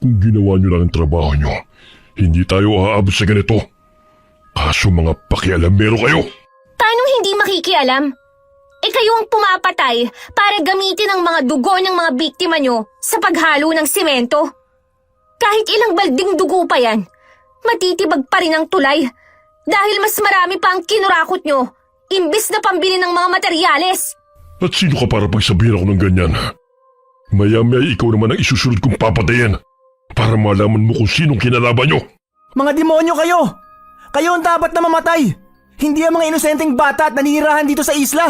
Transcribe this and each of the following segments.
Kung ginawa niyo lang ang trabaho niyo, hindi tayo aabot sa ganito. Kaso mga pakialamero kayo. Paano hindi makikialam? Kayo ang pumapatay para gamitin ang mga dugo ng mga biktima nyo sa paghalo ng simento. Kahit ilang balding dugo pa yan, matitibag pa rin ang tulay dahil mas marami pa ang kinurakot nyo imbis na pambili ng mga materyales. At sino ka para pagsabihin ako ng ganyan? Maya-maya ikaw naman ang isusunod kong papatayin para malaman mo kung sinong kinalaban nyo. Mga demonyo kayo! Kayo ang dapat na mamatay! Hindi ang mga inosenteng bata at naninirahan dito sa isla!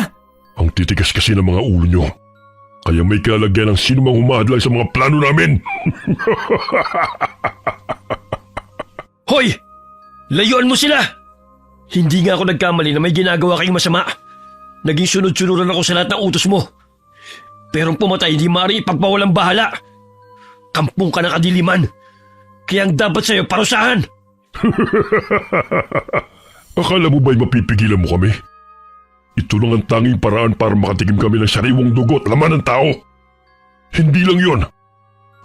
Ang titigas kasi ng mga ulo nyo. Kaya may kalalagyan ng sino mang humahadlang sa mga plano namin. Hoy! Layuan mo sila! Hindi nga ako nagkamali na may ginagawa kayong masama. Naging sunod-sunuran ako sa lahat ng utos mo. Pero ang pumatay hindi maaari ipagpawalang bahala. Kampung ka ng kadiliman. Kaya ang dapat sa'yo parusahan. Akala mo ba'y mapipigilan mo kami? Ito lang ang tanging paraan para makatikim kami ng sariwang dugo at laman ng tao. Hindi lang yon.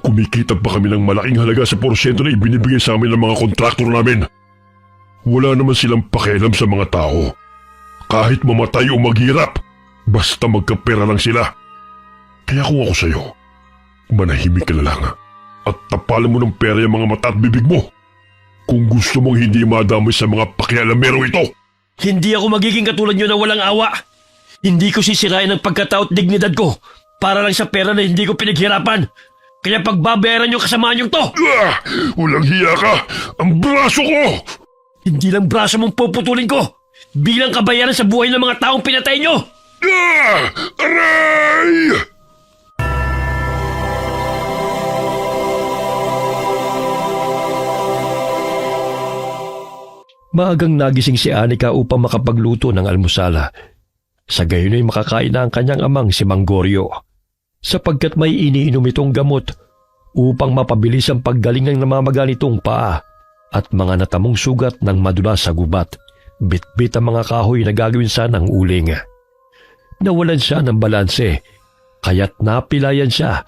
Kumikita pa kami ng malaking halaga sa porsyento na ibinibigay sa amin ng mga kontraktor namin. Wala naman silang pakialam sa mga tao. Kahit mamatay o maghirap, basta magkapera lang sila. Kaya kung ako sa'yo, manahimik ka na lang at tapalan mo ng pera yung mga mata at bibig mo. Kung gusto mong hindi madamay sa mga pakialamero ito. Hindi ako magiging katulad nyo na walang awa. Hindi ko sisirain ang pagkatao at dignidad ko para lang sa pera na hindi ko pinaghirapan. Kaya pagbabayaran yung kasamaan yung to. Walang hiya ka! Ang braso ko! Hindi lang braso mong puputulin ko bilang kabayaran sa buhay ng mga taong pinatay nyo. Aray! Maagang nagising si Anika upang makapagluto ng almusala. Sa gayon ay makakain na ang kanyang amang si Manggorio, sapagkat may iniinom itong gamot upang mapabilis ang paggaling ng namamaga nitong paa at mga natamong sugat ng madulas sa gubat. Bitbit ang mga kahoy na gagawin sanang uling. Nawalan siya ng balanse, kaya't napilayan siya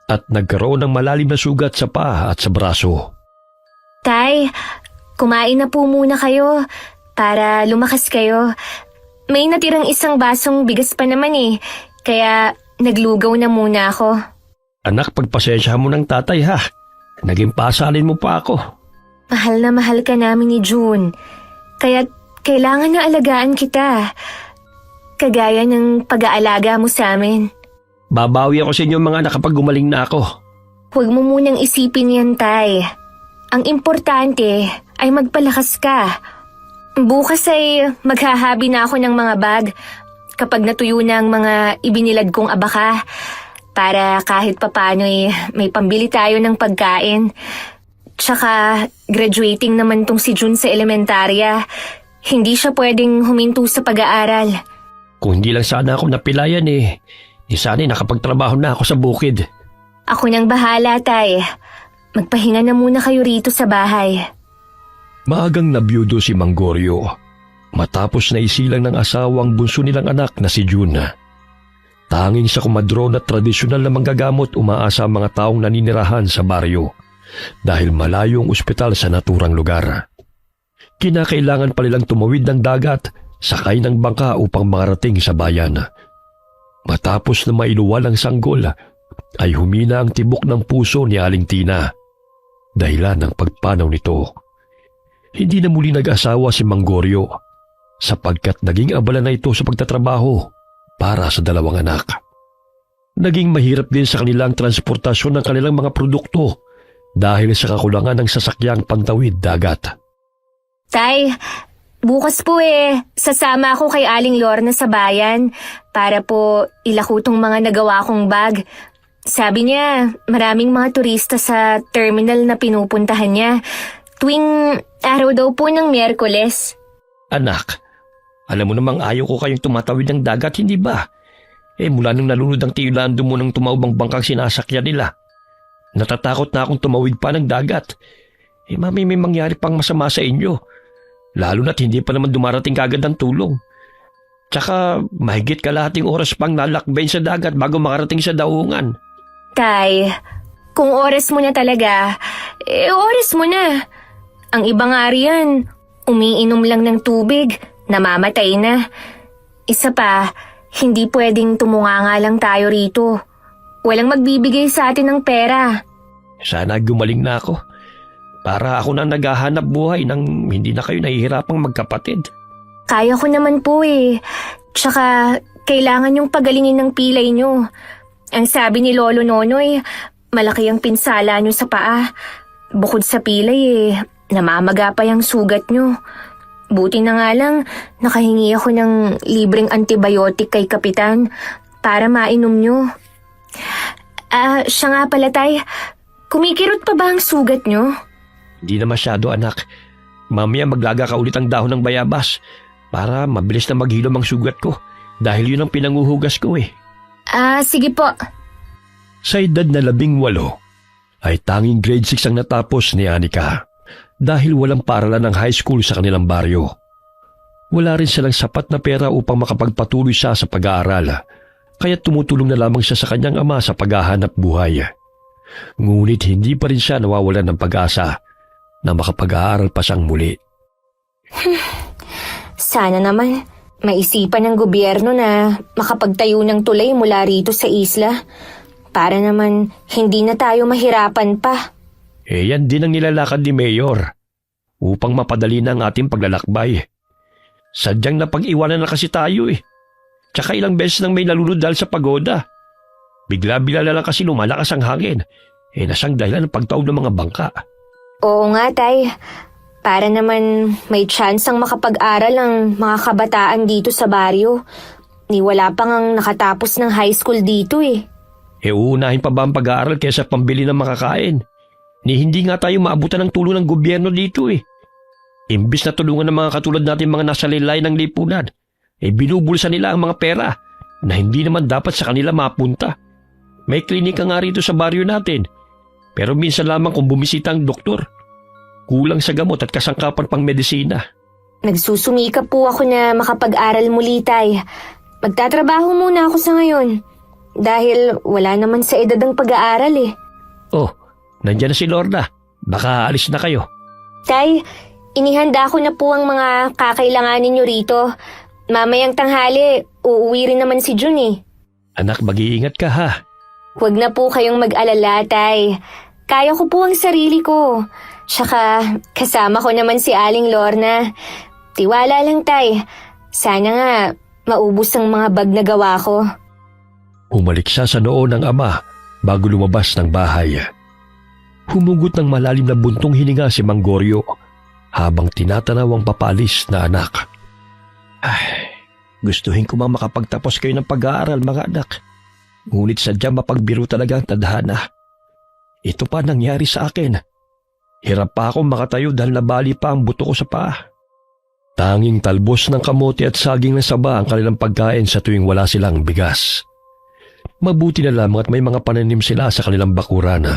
at nagkaroon ng malalim na sugat sa paa at sa braso. Tay, kumain na po muna kayo para lumakas kayo. May natirang isang basong bigas pa naman kaya naglugaw na muna ako. Anak, pagpasensya mo ng tatay ha. Naging pasalin mo pa ako. Mahal na mahal ka namin ni June, kaya kailangan na alagaan kita. Kagaya ng pag-aalaga mo sa amin. Babawi ako sa inyo mga anak kapag gumaling na ako. Huwag mo munang isipin yan, Tay. Ang importante ay magpalakas ka. Bukas ay maghahabi na ako ng mga bag kapag natuyo na ang mga ibinilad kong abaka para kahit papano may pambili tayo ng pagkain. Tsaka graduating naman tong si June sa elementarya. Hindi siya pwedeng huminto sa pag-aaral. Kung hindi lang sana ako napilayan di sana nakapagtrabaho na ako sa bukid. Ako nang bahala, Tay. Magpahinga na muna kayo rito sa bahay. Maagang nabiyudo si Manggorio matapos na isilang ng asawang bunso nilang anak na si June. Tanging sa kumadron at tradisyonal na manggagamot umaasa ang mga taong naninirahan sa baryo dahil malayo ang ospital sa naturang lugar. Kinakailangan pa nilang tumawid ng dagat, sakay ng bangka upang makarating sa bayan. Matapos na mailuwal ang sanggol, ay humina ang tibok ng puso ni Aling Tina. Dahilan ng pagpanaw nito. Hindi na muli nag-asawa si Manggorio sapagkat naging abala na ito sa pagtatrabaho para sa dalawang anak. Naging mahirap din sa kanilang transportasyon ng kanilang mga produkto dahil sa kakulangan ng sasakyang pantawid dagat. Tay, bukas po sasama ako kay Aling Lorna sa bayan para po ilako tong mga nagawa kong bag. Sabi niya, maraming mga turista sa terminal na pinupuntahan niya tuwing araw daw po ng Miyerkules. Anak, alam mo namang ayaw ko kayong tumatawid ng dagat, hindi ba? Mula nang nalunod ang tilando mo ng tumaubang bangkang sinasakyan nila. Natatakot na akong tumawid pa ng dagat. Mami, may mangyari pang masama sa inyo. Lalo na't hindi pa naman dumarating kagad ang tulong. Tsaka mahigit kalahating oras pang lalakbayin sa dagat bago makarating sa daungan. Tay, Kung oras mo na talaga, oras mo na. Ang iba nga riyan, umiinom lang ng tubig, namamatay na. Isa pa, hindi pwedeng tumunganga lang tayo rito. Walang magbibigay sa atin ng pera. Sana gumaling na ako. Para ako na naghahanap buhay nang hindi na kayo nahihirapang magkapatid. Kaya ko naman po eh. Tsaka, kailangan yung pagalingin ng pilay nyo. Ang sabi ni Lolo Nonoy, malaki ang pinsala nyo sa paa. Bukod sa pilay eh, namamaga pa yung sugat nyo. Buti na nga lang, nakahingi ako ng libreng antibiotic kay Kapitan para mainom nyo. Siya nga pala tay, kumikirot pa ba ang sugat nyo? Hindi na masyado, anak. Mamaya maglaga ka ulit ang dahon ng bayabas para mabilis na maghilom ang sugat ko dahil yun ang pinanguhugas ko eh. Sige po. Sa edad na 18 ay tanging grade 6 ang natapos ni Anika dahil walang paaralan ng high school sa kanilang baryo. Wala rin silang sapat na pera upang makapagpatuloy siya sa pag-aaral, kaya tumutulong na lamang siya sa kanyang ama sa paghahanap buhay. Ngunit hindi pa rin siya nawawalan ng pag-asa na makapag-aaral pa siyang muli. Sana naman maisipan ng gobyerno na makapagtayo ng tulay mula rito sa isla para naman hindi na tayo mahirapan pa. Yan din ang nilalakad ni Mayor upang mapadali na ang ating paglalakbay. Sadyang napag-iwanan na kasi tayo eh. Tsaka ilang beses nang may nalunod dahil sa pagoda. Bigla-bigla na lang kasi lumalakas ang hangin. Nasang dahilan ng pagtaob ng mga bangka. Oo nga tay, para naman may tsansang makapag-aral ang mga kabataan dito sa baryo. Ni wala pang ang nakatapos ng high school dito eh. Uunahin pa ba ang pag-aaral kaysa pambili ng makakain? Ni hindi nga tayo maabutan ng tulong ng gobyerno dito eh. Imbis na tulungan ng mga katulad natin mga nasa lilayan ng lipunan, binubulsa nila ang mga pera na hindi naman dapat sa kanila mapunta. May klinika nga rito sa baryo natin, pero minsan lamang kung bumisita ang doktor. Kulang sa gamot at kasangkapan pang medisina. Nagsusumikap po ako na makapag-aral muli tay. Magtatrabaho muna ako sa ngayon dahil wala naman sa edad ang pag-aaral eh. Oh, nandiyan na si Lorna. Baka alis na kayo. Tay, inihanda ko na po ang mga kakailanganin nyo rito. Mamayang tanghali, uuwi rin naman si Jun eh. Anak, mag-iingat ka ha. Huwag na po kayong mag-alala, tay. Kaya ko po ang sarili ko. Tsaka, kasama ko naman si Aling Lorna. Tiwala lang, tay. Sana nga, maubos ang mga bag na gawa ko. Umalik siya sa noo ng ama bago lumabas ng bahay. Humugot ng malalim na buntong hininga si Mang Goryo habang tinatanaw ang papalis na anak. Ay, gustuhin ko mang makapagtapos kayo ng pag-aaral mga anak. Ngunit sadyang mapagbiro talaga ang tadhana. Ito pa nangyari sa akin. Hirap pa akong makatayo dahil nabali pa ang buto ko sa paa. Tanging talbos ng kamote at saging na saba ang kanilang pagkain sa tuwing wala silang bigas. Mabuti na lamang at may mga pananim sila sa kanilang bakuran.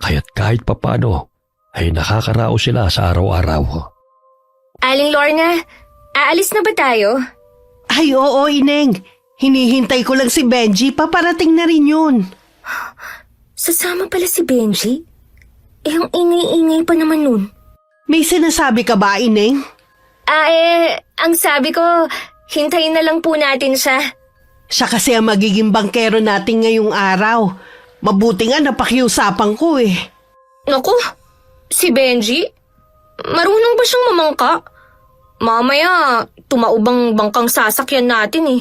Kaya't kahit papano ay nakakarao sila sa araw-araw. Aling Lorna, aalis na ba tayo? Ay, oo, Ineng. Hinihintay ko lang si Benji. Paparating na rin yun. Sasama pala si Benji? Ang ingay-ingay pa naman nun. May sinasabi ka ba, Ineng? Ang sabi ko, hintayin na lang po natin siya. Siya kasi ang magiging bangkero natin ngayong araw. Mabuti nga napakiusapan ko eh. Naku, si Benji? Marunong ba siyang mamangka? Mamaya, tumaubang bangkang sasakyan natin eh.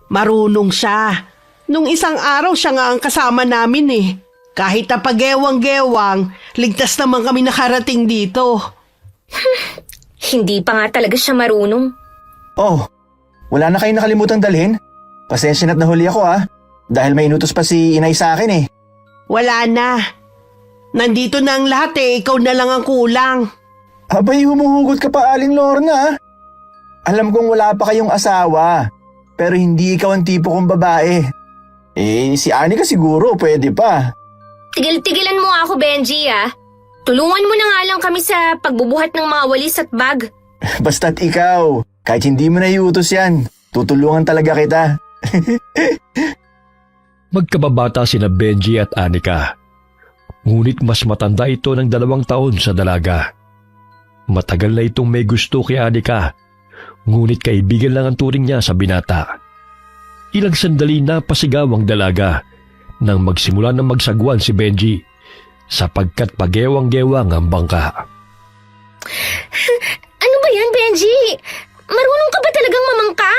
Marunong siya. Nung isang araw siya nga ang kasama namin eh. Kahit napag-gewang-gewang, ligtas naman kami nakarating dito. Hindi pa nga talaga siya marunong. Oh, wala na kayong nakalimutang dalhin? Pasensya na't nahuli ako dahil may inutos pa si inay sa akin eh. Wala na. Nandito na ang lahat eh, ikaw na lang ang kulang. Abay, humuhugot ka pa, Aling Lorna. Alam kong wala pa kayong asawa, pero hindi ikaw ang tipo kong babae. Si Anika siguro, pwede pa. Tigil-tigilan mo ako, Benji Tulungan mo na nga lang kami sa pagbubuhat ng mga walis at bag. Basta't ikaw, kahit hindi mo na iutos yan, tutulungan talaga kita. Magkababata sina Benji at Anika. Ngunit mas matanda ito ng 2 taon sa dalaga. Matagal na itong may gusto kay Anika, ngunit kaibigan lang ang turing niya sa binata. Ilang sandali na pasigaw ang dalaga nang magsimula na magsagwan si Benji sapagkat pagewang-gewang ang bangka. Ano ba yan, Benji? Marunong ka ba talagang mamangka?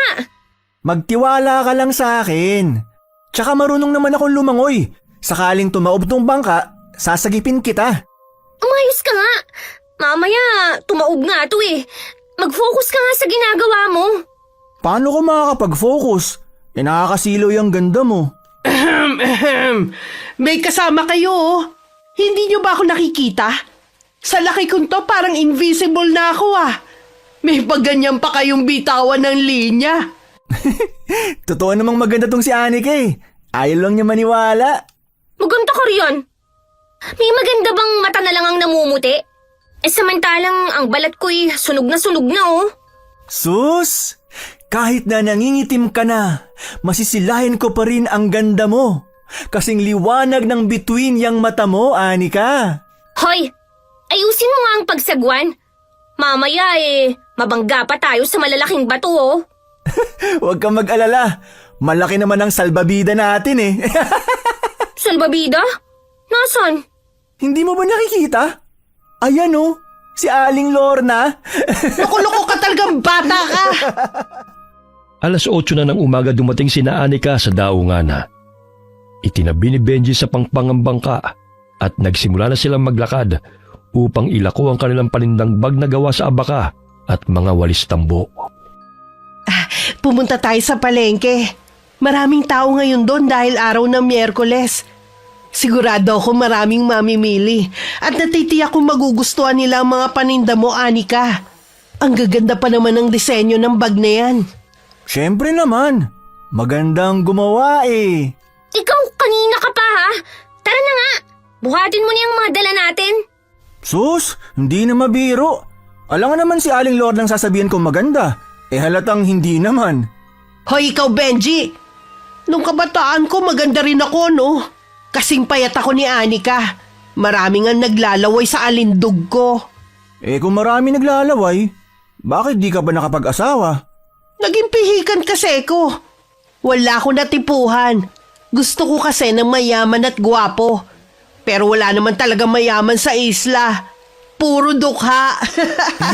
Magtiwala ka lang sa akin. Tsaka marunong naman akong lumangoy. Sakaling tumaob tong bangka, sasagipin kita. Umayos ka nga. Mamaya, tumaob nga to eh. Mag-focus ka nga sa ginagawa mo. Paano ko makakapag-focus? Nakakasilaw yung ganda mo. May kasama kayo, oh. Hindi niyo ba ako nakikita? Sa laki ko to, parang invisible na ako, ah. May pagganyan pa kayong bitawan ng linya. Totoo namang maganda tong si Anika eh. Ayaw lang niya maniwala. Maganda ka riyan. May maganda bang mata na lang ang namumuti? Samantalang ang balat ko'y sunog na oh. Sus! Kahit na nangingitim ka na, masisilahin ko pa rin ang ganda mo. Kasing liwanag ng bituin yang mata mo, Anika. Hoy! Ayusin mo nga ang pagsagwan. Mamaya mabangga pa tayo sa malalaking bato oh. Huwag kang mag-alala. Malaki naman ang salbabida natin eh. Salbabida? Nasaan? Hindi mo ba nakikita? Ayan oh, si Aling Lorna. Loko-loko ka talagang bata ka. 8:00 na ng umaga dumating sina Anika sa daungan. Itinabi ni Benji sa pangpangang bangka at nagsimula na silang maglakad upang ilako ang kanilang panindang bag na gawa sa abaka at mga walis tambo. Pumunta tayo sa palengke. Maraming tao ngayon doon dahil araw ng Miyerkules. Sigurado ako maraming mamimili at natitiyak kong magugustuhan nila ang mga paninda mo, Anika. Ang gaganda pa naman ng disenyo ng bag na yan. Siyempre naman. Magandang gumawa eh. Ikaw kanina ka pa ha? Tara na nga. Buhatin mo na yung mga dala natin. Sus, hindi na mabiro. Alam nga naman si Aling Lord ang sasabihin kong maganda. Halatang hindi naman. Hoy, ikaw, Benji! Nung kabataan ko, maganda rin ako, no? Kasing payat ako ni Anika. Maraming ang naglalaway sa alindog ko. Kung marami naglalaway, bakit di ka ba nakapag-asawa? Naging pihikan kasi ko. Wala akong natipuhan. Gusto ko kasi ng mayaman at gwapo. Pero wala naman talaga mayaman sa isla. Puro dukha.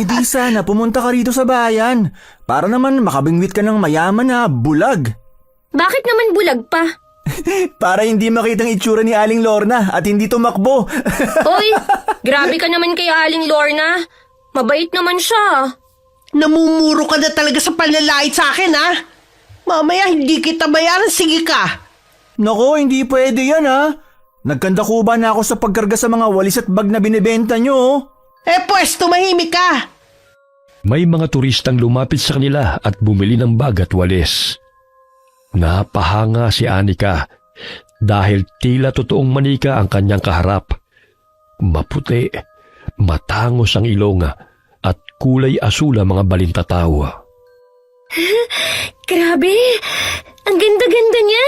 Di sana pumunta ka rito sa bayan para naman makabingwit ka ng mayaman na bulag. Bakit naman bulag pa? Para hindi makitang itsura ni Aling Lorna at hindi tumakbo. Hoy, grabe ka naman kay Aling Lorna. Mabait naman siya. Namumuro ka na talaga sa panlalait sa akin, ha? Mamaya hindi kita bayaran, sige ka. Nako, hindi pwede yan ha. Nagkandakuba na ako sa pagkarga sa mga walis at bag na binibenta nyo. Pues, tumahimik ka. May mga turistang lumapit sa kanila at bumili ng bag at walis. Napahanga si Anika dahil tila totoong manika ang kanyang kaharap. Maputi, matangos ang ilong at kulay asul ang mga balintataw. Grabe, ang ganda-ganda niya.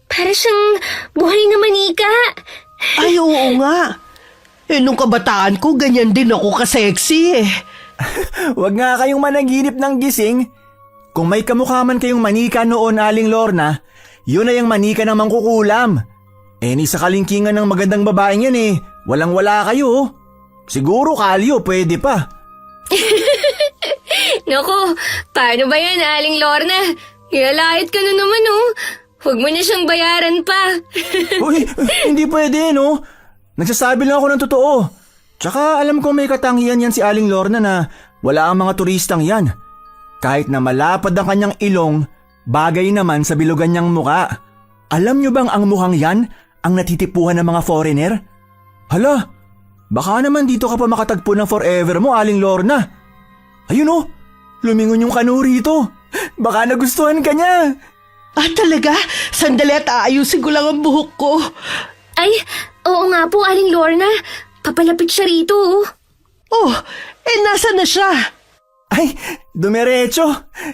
Para siyang buhay na manika. Ay, oo nga. Nung kabataan ko, ganyan din ako ka-sexy eh. Huwag nga kayong managinip ng gising. Kung may kamukha man kayong manika noon, Aling Lorna, yun ay ang manika ng mangkukulam. Ni sa kalingkingan ng magandang babaeng yan walang-wala kayo. Siguro kalyo, pwede pa. Naku, paano ba yan, Aling Lorna? Ilalait ka na naman Huwag mo na siyang bayaran pa. Uy, hindi pwede Nagsasabi lang ako ng totoo. Tsaka alam ko may katangian yan si Aling Lorna na wala ang mga turistang yan. Kahit na malapad ang kanyang ilong, bagay naman sa bilugan niyang muka. Alam niyo bang ang mukhang yan ang natitipuhan ng mga foreigner? Hala, baka naman dito ka pa makatagpo ng forever mo, Aling Lorna. Ayun lumingon yung kanu rito. Baka nagustuhan ka niya. Talaga? Sandali at aayusin ko lang ang buhok ko. Ay, oo nga po, Aling Lorna. Papalapit siya rito. Nasa na siya? Ay, dumiretso.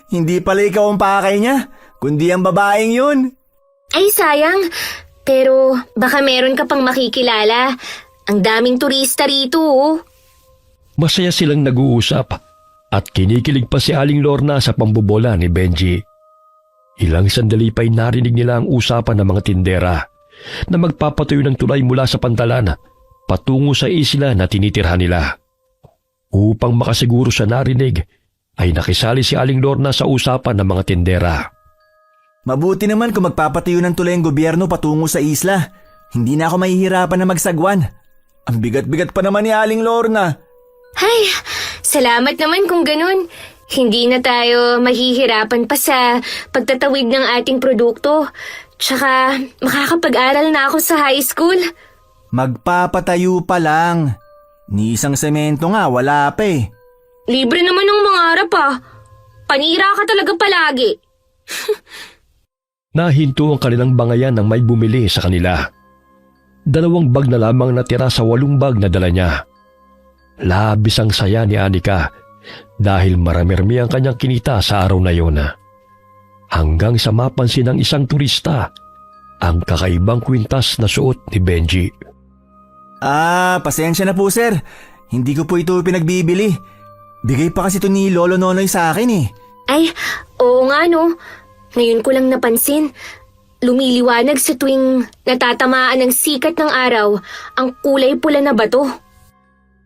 Hindi pala ikaw ang pakay niya, kundi ang babaeng yun. Ay, sayang. Pero baka meron ka pang makikilala. Ang daming turista rito, oh. Masaya silang nag-uusap at kinikilig pa si Aling Lorna sa pambobola ni Benji. Ilang sandali pa'y narinig nila ang usapan ng mga tindera na magpapatuyo ng tulay mula sa pantalan patungo sa isla na tinitirhan nila. Upang makasiguro sa narinig, ay nakisali si Aling Lorna sa usapan ng mga tindera. Mabuti naman kung magpapatayo ng tulay ang gobyerno patungo sa isla. Hindi na ako mahihirapan na magsagwan. Ang bigat-bigat pa naman ni Aling Lorna. Ay, salamat naman kung ganun. Hindi na tayo mahihirapan pa sa pagtatawid ng ating produkto. Tsaka makakapag-aral na ako sa high school. Magpapatayo pa lang. Ni isang semento nga, wala pa eh. Libre naman ng mga harap ah. Panira ka talaga palagi. Nahinto ang kanilang bangayan nang may bumili sa kanila. 2 bag na lamang natira sa 8 bag na dala niya. Labis ang saya ni Anika dahil marami-rami ang kanyang kinita sa araw na yun. Hanggang sa mapansin ng isang turista ang kakaibang kwintas na suot ni Benji. Pasensya na po sir. Hindi ko po ito pinagbibili. Bigay pa kasi ito ni Lolo Nonoy sa akin eh. Ay, oo nga no. Ngayon ko lang napansin. Lumiliwanag sa tuwing natatamaan ng sikat ng araw ang kulay pula na bato.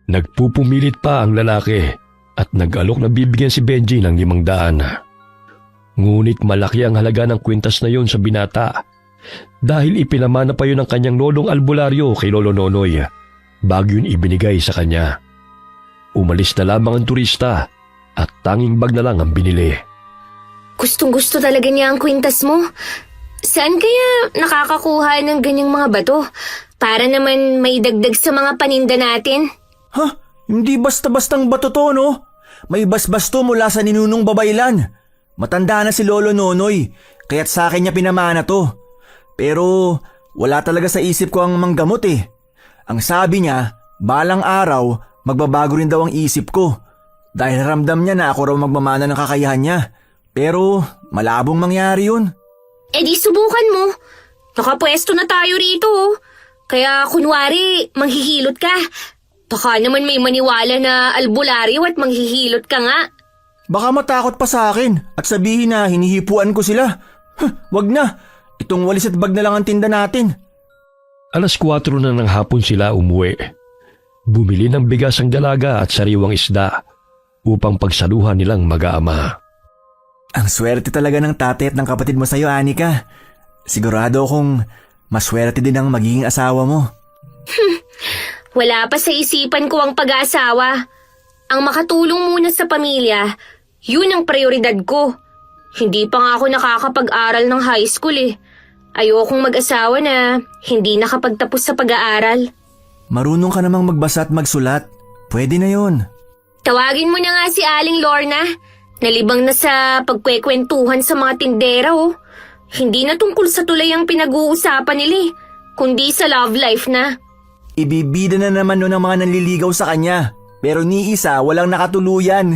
Nagpupumilit pa ang lalaki at nag-alok na bibigyan si Benji ng 500. Ngunit malaki ang halaga ng kwintas na yon sa binata dahil ipinamana pa yun ng kanyang lolong albularyo kay Lolo Nonoy bago yun ibinigay sa kanya. Umalis na lamang ang turista at tanging bag na lang ang binili. Gustong-gusto talaga niya ang kwintas mo. Saan kaya nakakakuha ng ganyang mga bato? Para naman may dagdag sa mga paninda natin. Hindi basta-bastang bato to, no? May basbas to mula sa ninunong babaylan. Matanda na si Lolo Nonoy, kaya't sa akin niya pinamana to. Pero wala talaga sa isip ko ang manggamot eh. Ang sabi niya, balang araw, magbabago rin daw ang isip ko. Dahil ramdam niya na ako raw magmamana ng kakayahan niya. Pero malabong mangyari yun. Eh di subukan mo. Nakapwesto na tayo rito, oh. Kaya kunwari, manghihilot ka. Baka naman may maniwala na albularyo at manghihilot ka nga. Baka matakot pa sa akin at sabihin na hinihipuan ko sila. Wag na. Itong walis at bag na lang ang tinda natin. 4:00 na ng hapon sila umuwi. Bumili ng bigas ang dalaga at sariwang isda upang pagsaluhan nilang mag-aama. Ang swerte talaga ng tatay at ng kapatid mo sa'yo, Anika. Sigurado akong maswerte din ang magiging asawa mo. Wala pa sa isipan ko ang pag-aasawa. Ang makatulong muna sa pamilya, yun ang prioridad ko. Hindi pa nga ako nakakapag-aral ng high school eh. Ayokong mag-asawa na hindi nakapagtapos sa pag-aaral. Marunong ka namang magbasa at magsulat. Pwede na yun. Tawagin mo na nga si Aling Lorna. Nalibang na sa pagkwekwentuhan sa mga tindera, oh. Hindi na tungkol sa tulay ang pinag-uusapan nila eh, kundi sa love life na. Ibibida na naman nun ang mga nanliligaw sa kanya. Pero ni isa walang nakatuluyan.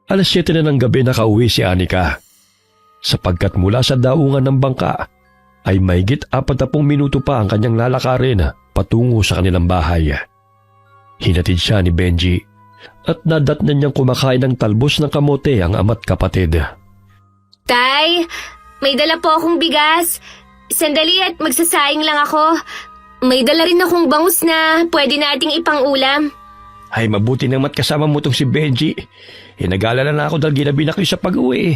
7:00 na ng gabi nakauwi si Anika. Sapagkat mula sa daungan ng bangka ay mahigit 40 minuto pa ang kanyang lalakarin patungo sa kanilang bahay. Hinatid siya ni Benji at nadatnan niyang kumakain ng talbos ng kamote ang ama't kapatid. Tay, may dala po akong bigas. Sandali at magsasaing lang ako. May dala rin akong bangus na pwede nating ipang-ulam. Ay mabuti naman kasama mo tong si Benji. Nag-alala na ako dahil ginabi na kayo sa pag-uwi.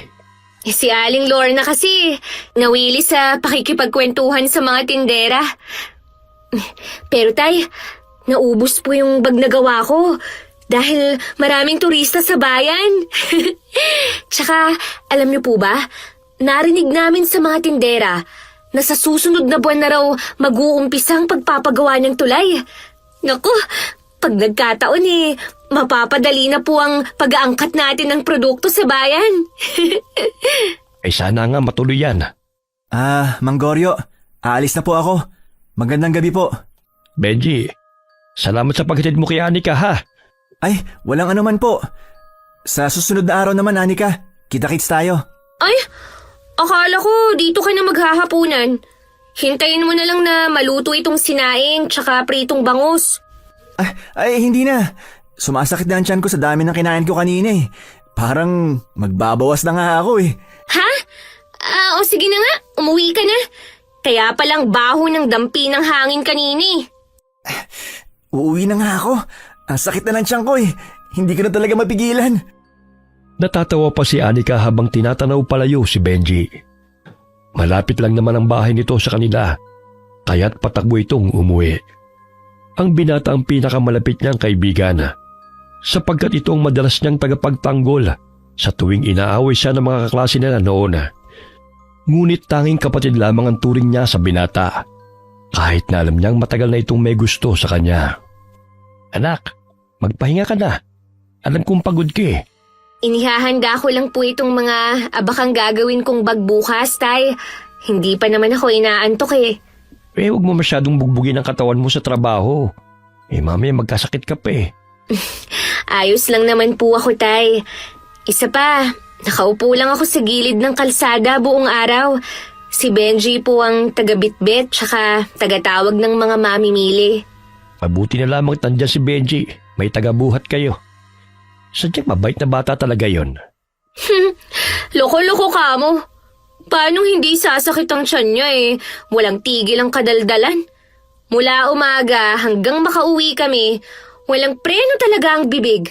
Si Aling Lorna kasi nawili sa pakikipagkwentuhan sa mga tindera. Pero tay, naubos po yung bag na gawa ko dahil maraming turista sa bayan. Tsaka, alam niyo po ba, narinig namin sa mga tindera na sa susunod na buwan na raw mag-uumpisang pagpapagawa ng tulay. Naku, pag nagkataon mapapadali na po ang pag-aangkat natin ng produkto sa bayan. Ay sana nga matuloy yan. Mang Goryo, aalis na po ako. Magandang gabi po. Benji, salamat sa paghatid mo kay Anika ha. Ay, walang anuman po. Sa susunod na araw naman, Anika, kita-kits tayo. Ay, Akala ko dito ka na maghahapunan. Hintayin mo na lang na maluto itong sinaing tsaka pritong bangus. Ay, hindi na. Sumasakit na ang tiyan ko sa dami ng kinain ko kanina eh. Parang magbabawas na nga ako eh. Ha? O sige na nga, umuwi ka na. Kaya palang baho ng dampi ng hangin kanina eh. Uuwi na nga ako. Ang sakit na ng tiyan ko eh. Hindi ko na talaga mapigilan. Natatawa pa si Anika habang tinatanaw palayo si Benji. Malapit lang naman ang bahay nito sa kanila, kaya't patakbo itong umuwi. Ang binata ang pinakamalapit niyang kaibigan, sapagkat ito ang madalas niyang tagapagtanggol sa tuwing inaaway siya ng mga kaklase nila noon. Ngunit tanging kapatid lamang ang turing niya sa binata, kahit na alam niyang matagal na itong may gusto sa kanya. Anak, magpahinga ka na. Alam kong pagod ka eh. Inihahanda ko lang po itong mga abakang gagawin kong bag bukas, Tay. Hindi pa naman ako inaantok eh. Huwag mo masyadong bugbugin ang katawan mo sa trabaho. Mamaya magkasakit ka pa eh. Ayos lang naman po ako, Tay. Isa pa, nakaupo lang ako sa gilid ng kalsada buong araw. Si Benji po ang taga-bitbit tsaka taga-tawag ng mga mamimili. Mabuti na lamang tandyan si Benji. May taga-buhat kayo. Sadyang mabait na bata talaga yon. Loko-loko ka mo. Paano hindi sasakit ang tiyan niya eh? Walang tigil ang kadaldalan. Mula umaga hanggang makauwi kami, walang preno talaga ang bibig.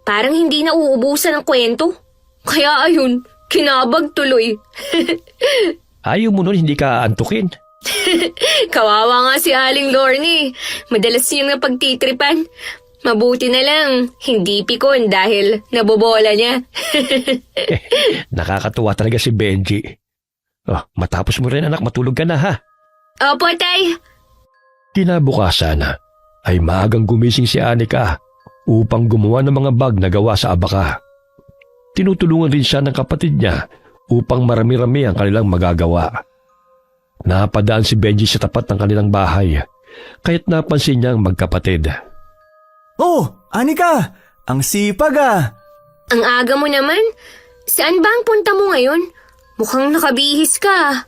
Parang hindi na uubusan ang kwento. Kaya ayun, kinabag tuloy. Ayaw mo nun hindi ka aantukin. Kawawa nga si Aling Lorne. Madalas siyang napagtitripan. Mabuti na lang, hindi pikon dahil nabobola niya. Nakakatuwa talaga si Benji. Matapos mo rin anak, matulog ka na ha. Opo, Tay. Kinabukasan ay maagang gumising si Anika upang gumawa ng mga bag na gawa sa abaka. Tinutulungan rin siya ng kapatid niya upang marami-rami ang kanilang magagawa. Napadaan si Benji sa tapat ng kanilang bahay, kaya't napansin niyang magkapatid. Oh, Anika! Ang sipag ah! Ang aga mo naman. Saan ba ang punta mo ngayon? Mukhang nakabihis ka.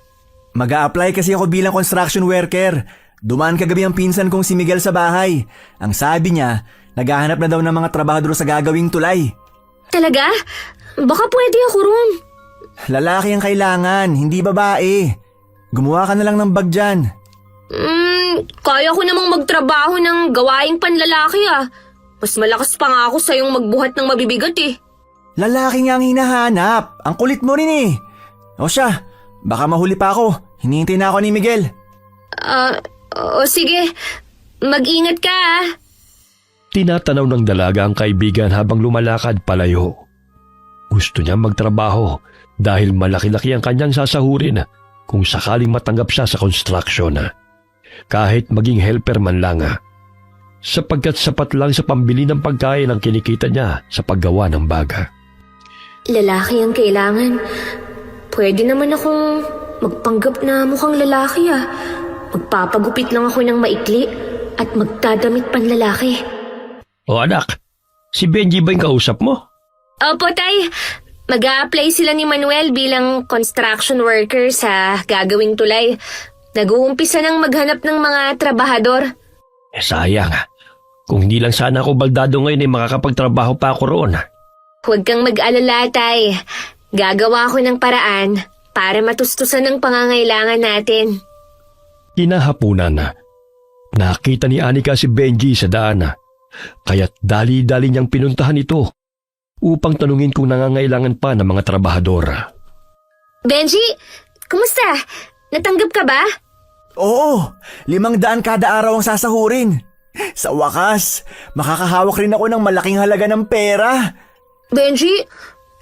Mag-a-apply kasi ako bilang construction worker. Dumaan kagabi ang pinsan kong si Miguel sa bahay. Ang sabi niya, naghahanap na daw ng mga trabahador sa gagawing tulay. Talaga? Baka pwede ako ron. Lalaki ang kailangan, hindi babae. Gumawa ka na lang ng bag dyan. Kaya ko namang magtrabaho ng gawaing panlalaki ah. Mas malakas pa nga ako sa'yong magbuhat ng mabibigat eh. Lalaki nga ang hinahanap. Ang kulit mo rin eh. O siya, baka mahuli pa ako. Hinihintay na ako ni Miguel. Sige. Mag-ingat ka ah. Tinatanaw ng dalaga ang kaibigan habang lumalakad palayo. Gusto niya magtrabaho dahil malaki-laki ang kanyang sasahurin kung sakaling matanggap siya sa construction. Kahit maging helper man lang, sapagkat sapat lang sa pambili ng pagkain ang kinikita niya sa paggawa ng baga. Lalaki ang kailangan. Pwede naman akong magpanggap na mukhang lalaki ah. Magpapagupit lang ako ng maikli at magdadamit panlalaki. O anak, si Benji ba yung kausap mo? Opo, Tay. Mag-a-apply sila ni Manuel bilang construction worker sa gagawing tulay. Nag-uumpisa nang maghanap ng mga trabahador. Sayang. Kung hindi lang sana ako baldado ngayon ay makakapagtrabaho pa ako roon. Huwag kang mag-alala, Tay. Gagawa ko ng paraan para matustusan ang pangangailangan natin. Kinahapunan, nakita ni Anika si Benji sa daan, kaya't dali-dali niyang pinuntahan ito upang tanungin kung nangangailangan pa ng mga trabahador. Benji, kumusta? Natanggap ka ba? Oo, 500 kada araw ang sasahurin. Sa wakas, makakahawak rin ako ng malaking halaga ng pera. Benji,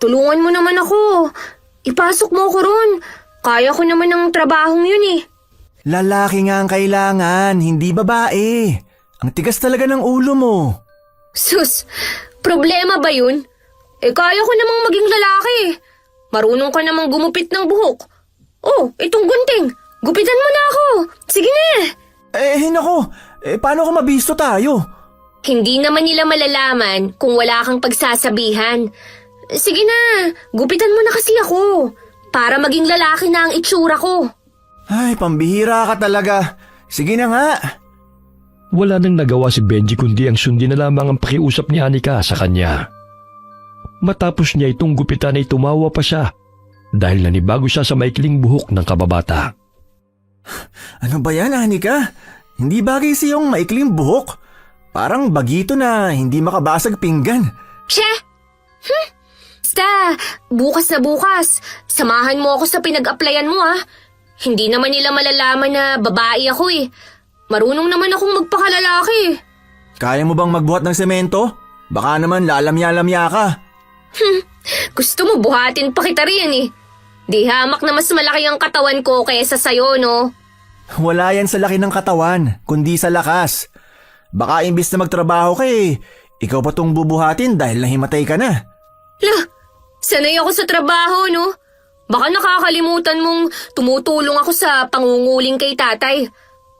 tulungan mo naman ako. Ipasok mo ako ron. Kaya ko naman ang trabahong yun eh. Lalaki nga ang kailangan, hindi babae. Ang tigas talaga ng ulo mo. Sus, problema ba yun? Kaya ko namang maging lalaki eh. Marunong ka namang gumupit ng buhok. Oh, itong gunting. Gupitan mo na ako. Sige na. Naku, paano kung mabisto tayo? Hindi naman nila malalaman kung wala kang pagsasabihan. Sige na, gupitan mo na kasi ako. para maging lalaki na ang itsura ko. Ay, pambihira ka talaga. Sige na nga. Wala nang nagawa si Benji kundi ang sundin na lamang ang pakiusap ni Anika sa kanya. Matapos niya itong gupitan ay tumawa pa siya dahil nanibago siya sa maikling buhok ng kababata. Ano ba yan, Anika? Hindi bagay sa iyong maikling buhok. Parang bagito na hindi makabasag pinggan. Tse! Basta, bukas na bukas. Samahan mo ako sa pinag-applyan mo ah. Hindi naman nila malalaman na babae ako eh. Marunong naman akong magpakalalaki. Kaya mo bang magbuhat ng semento? Baka naman lalamya-lamya ka. Gusto mo buhatin pa kita riyan eh. Di hamak na mas malaki ang katawan ko kaysa sayo, no? Wala yan sa laki ng katawan, kundi sa lakas. Baka imbis na magtrabaho ka ikaw pa tong bubuhatin dahil nahimatay ka na. Lah, sanay ako sa trabaho, no? Baka nakakalimutan mong tumutulong ako sa pangunguling kay tatay.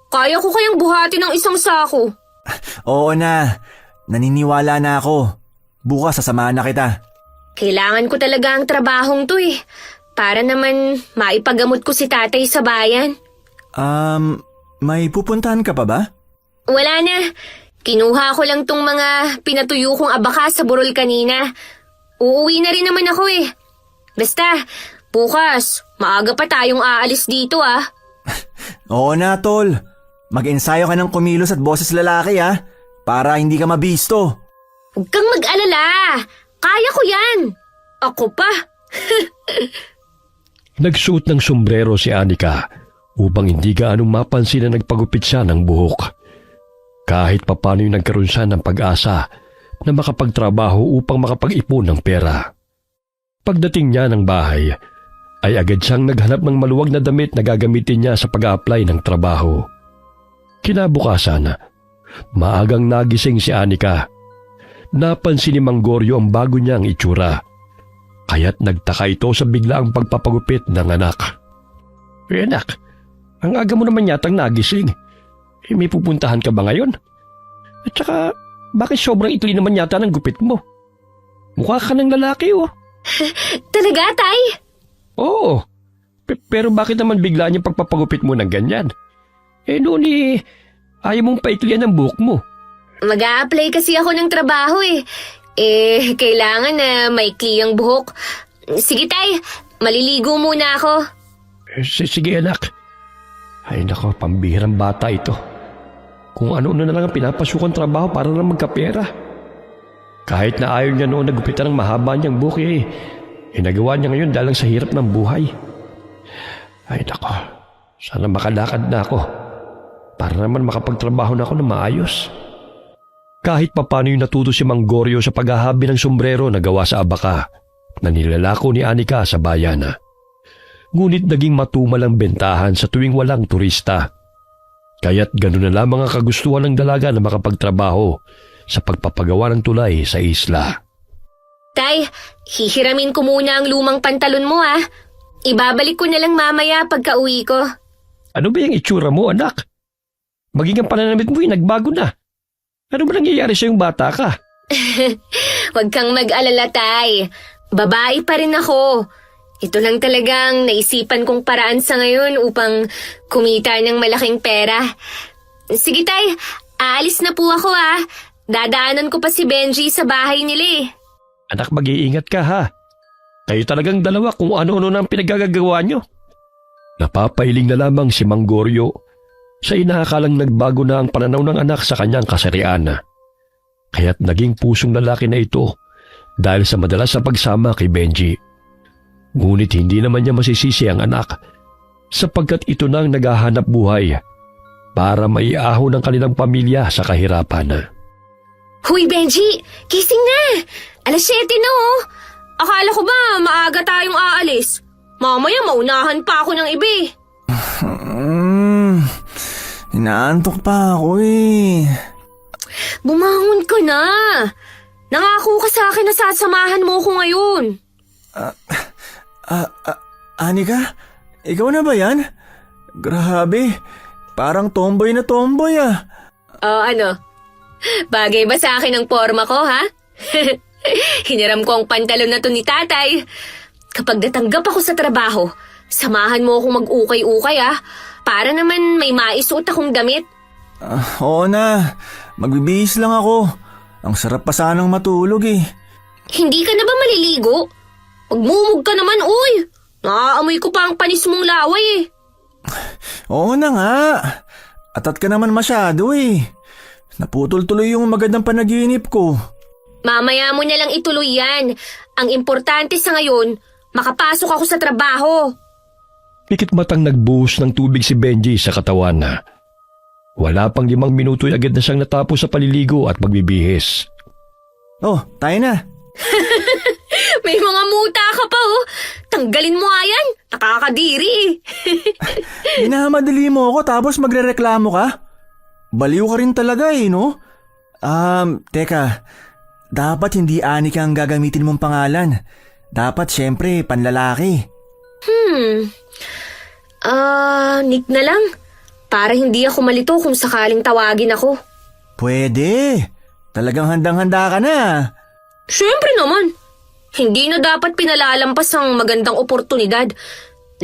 Kaya ko kayang buhatin ng isang sako. Oo na, naniniwala na ako. Bukas sasamahan na kita. Kailangan ko talaga ang trabahong to eh. Para naman maipagamot ko si tatay sa bayan. May pupuntahan ka pa ba? Wala na. Kinuha ko lang tong mga pinatuyo kong abaka sa burol kanina. Uuwi na rin naman ako eh. Basta, bukas, maaga pa tayong aalis dito ah. Oo na, tol. Mag-ensayo ka ng kumilos at boses lalaki para hindi ka mabisto. Huwag kang mag-alala. Kaya ko yan. Ako pa. Nagsuot ng sombrero si Anika upang hindi gaanong mapansin na nagpagupit siya ng buhok. Kahit papano yung nagkaroon siya ng pag-asa na makapagtrabaho upang makapag-ipon ng pera. Pagdating niya ng bahay, ay agad siyang naghanap ng maluwag na damit na gagamitin niya sa pag-a-apply ng trabaho. Kinabukasan, maagang nagising si Anika. Napansin ni Manggoryo ang bago niyang itsura. Kaya't nagtaka ito sa biglaang pagpapagupit ng anak. Anak, ang aga mo naman yatang nagising. May pupuntahan ka ba ngayon? At saka, bakit sobrang itli naman yata ng gupit mo? Mukha ka ng lalaki Talaga, tay? Oo. Pero bakit naman bigla niyang pagpapagupit mo ng ganyan? Noon ayaw mong paiklian ang buhok mo. Mag-a-apply kasi ako ng trabaho eh. Kailangan na maikli ang buhok. Sige tay, maliligo muna ako. Sige anak. Ay nako, pambihirang bata ito. Kung ano-ano na lang ang pinapasukan trabaho para lang magkapera. Kahit na ayaw niya noon nagupitan ng mahaba niyang buhok nagawa niya ngayon dahil lang sa hirap ng buhay. Ay nako, sana makalakad na ako para naman makapagtrabaho na ako na maayos. Kahit papano yung natuto si Manggoryo sa paghahabi ng sombrero na gawa sa abaka na nilalako ni Anika sa bayan. Ngunit naging matumal ang bentahan sa tuwing walang turista. Kaya't gano'n na lamang ang kagustuhan ng dalaga na makapagtrabaho sa pagpapagawa ng tulay sa isla. Tay, hihiramin ko muna ang lumang pantalon mo ah. Ibabalik ko na lang mamaya pagka uwi ko. Ano ba yung itsura mo, anak? Maging ang pananamit mo nagbago na. Ano ba nangyayari sa yung bata ka? Huwag kang mag-alala, tay. Babae pa rin ako. Ito lang talagang naisipan kong paraan sa ngayon upang kumita ng malaking pera. Sige tay, aalis na po ako ah. Dadaanan ko pa si Benji sa bahay nila Anak, mag-iingat ka ha. Kayo talagang dalawa kung ano-ano na ang pinagagagawa nyo. Napapailing na lamang si Manggoryo sa inakalang nagbago na ang pananaw ng anak sa kanyang kasarian. Kaya't naging pusong lalaki na ito dahil sa madalas na pagsama kay Benji. Ngunit hindi naman niya masisisi ang anak sapagkat ito nang naghahanap buhay para maiahon ang kanilang pamilya sa kahirapan. Huy Benji, gising na! 7:00 na oh. Akala ko ba maaga tayong aalis? Mamaya maunahan pa ako ng iba Inaantok pa ako Bumangon ka na! Nangako ka sa akin na sasamahan mo ko ngayon. Anika? Ikaw na ba yan? Grabe, parang tomboy na tomboy Ano? Bagay ba sa akin ang forma ko, ha? Hiniram ko ang pantalon na to ni tatay. kapag natanggap ako sa trabaho, samahan mo akong mag-ukay-ukay para naman may maisuot akong damit. Oo na, magbibihis lang ako. Ang sarap pa sanang matulog eh. Hindi ka na ba maliligo? Magmumug ka naman, uy! Naaamoy ko pa ang panis mong laway eh. Oo na nga. Atat ka naman masyado eh. Naputol tuloy yung magandang panaginip ko. Mamaya mo na lang ituloy yan. Ang importante sa ngayon, makapasok ako sa trabaho. Pikit matang nagbuhos ng tubig si Benji sa katawan. Wala pang 5 minuto ay agad na siyang natapos sa paliligo at magbibihis. Oh, tayo na. May mga muta ka pa Tanggalin mo nga yan. Nakakadiri eh. Minamadali mo ako tapos magrereklamo ka? Baliw ka rin talaga eh, no? Teka. Dapat hindi Anika ang gagamitin mong pangalan. Dapat syempre panlalaki. Nick na lang. Para hindi ako malito kung sakaling tawagin ako. Pwede. Talagang handang-handa ka na. Siyempre naman. Hindi na dapat pinalalampas ang magandang oportunidad.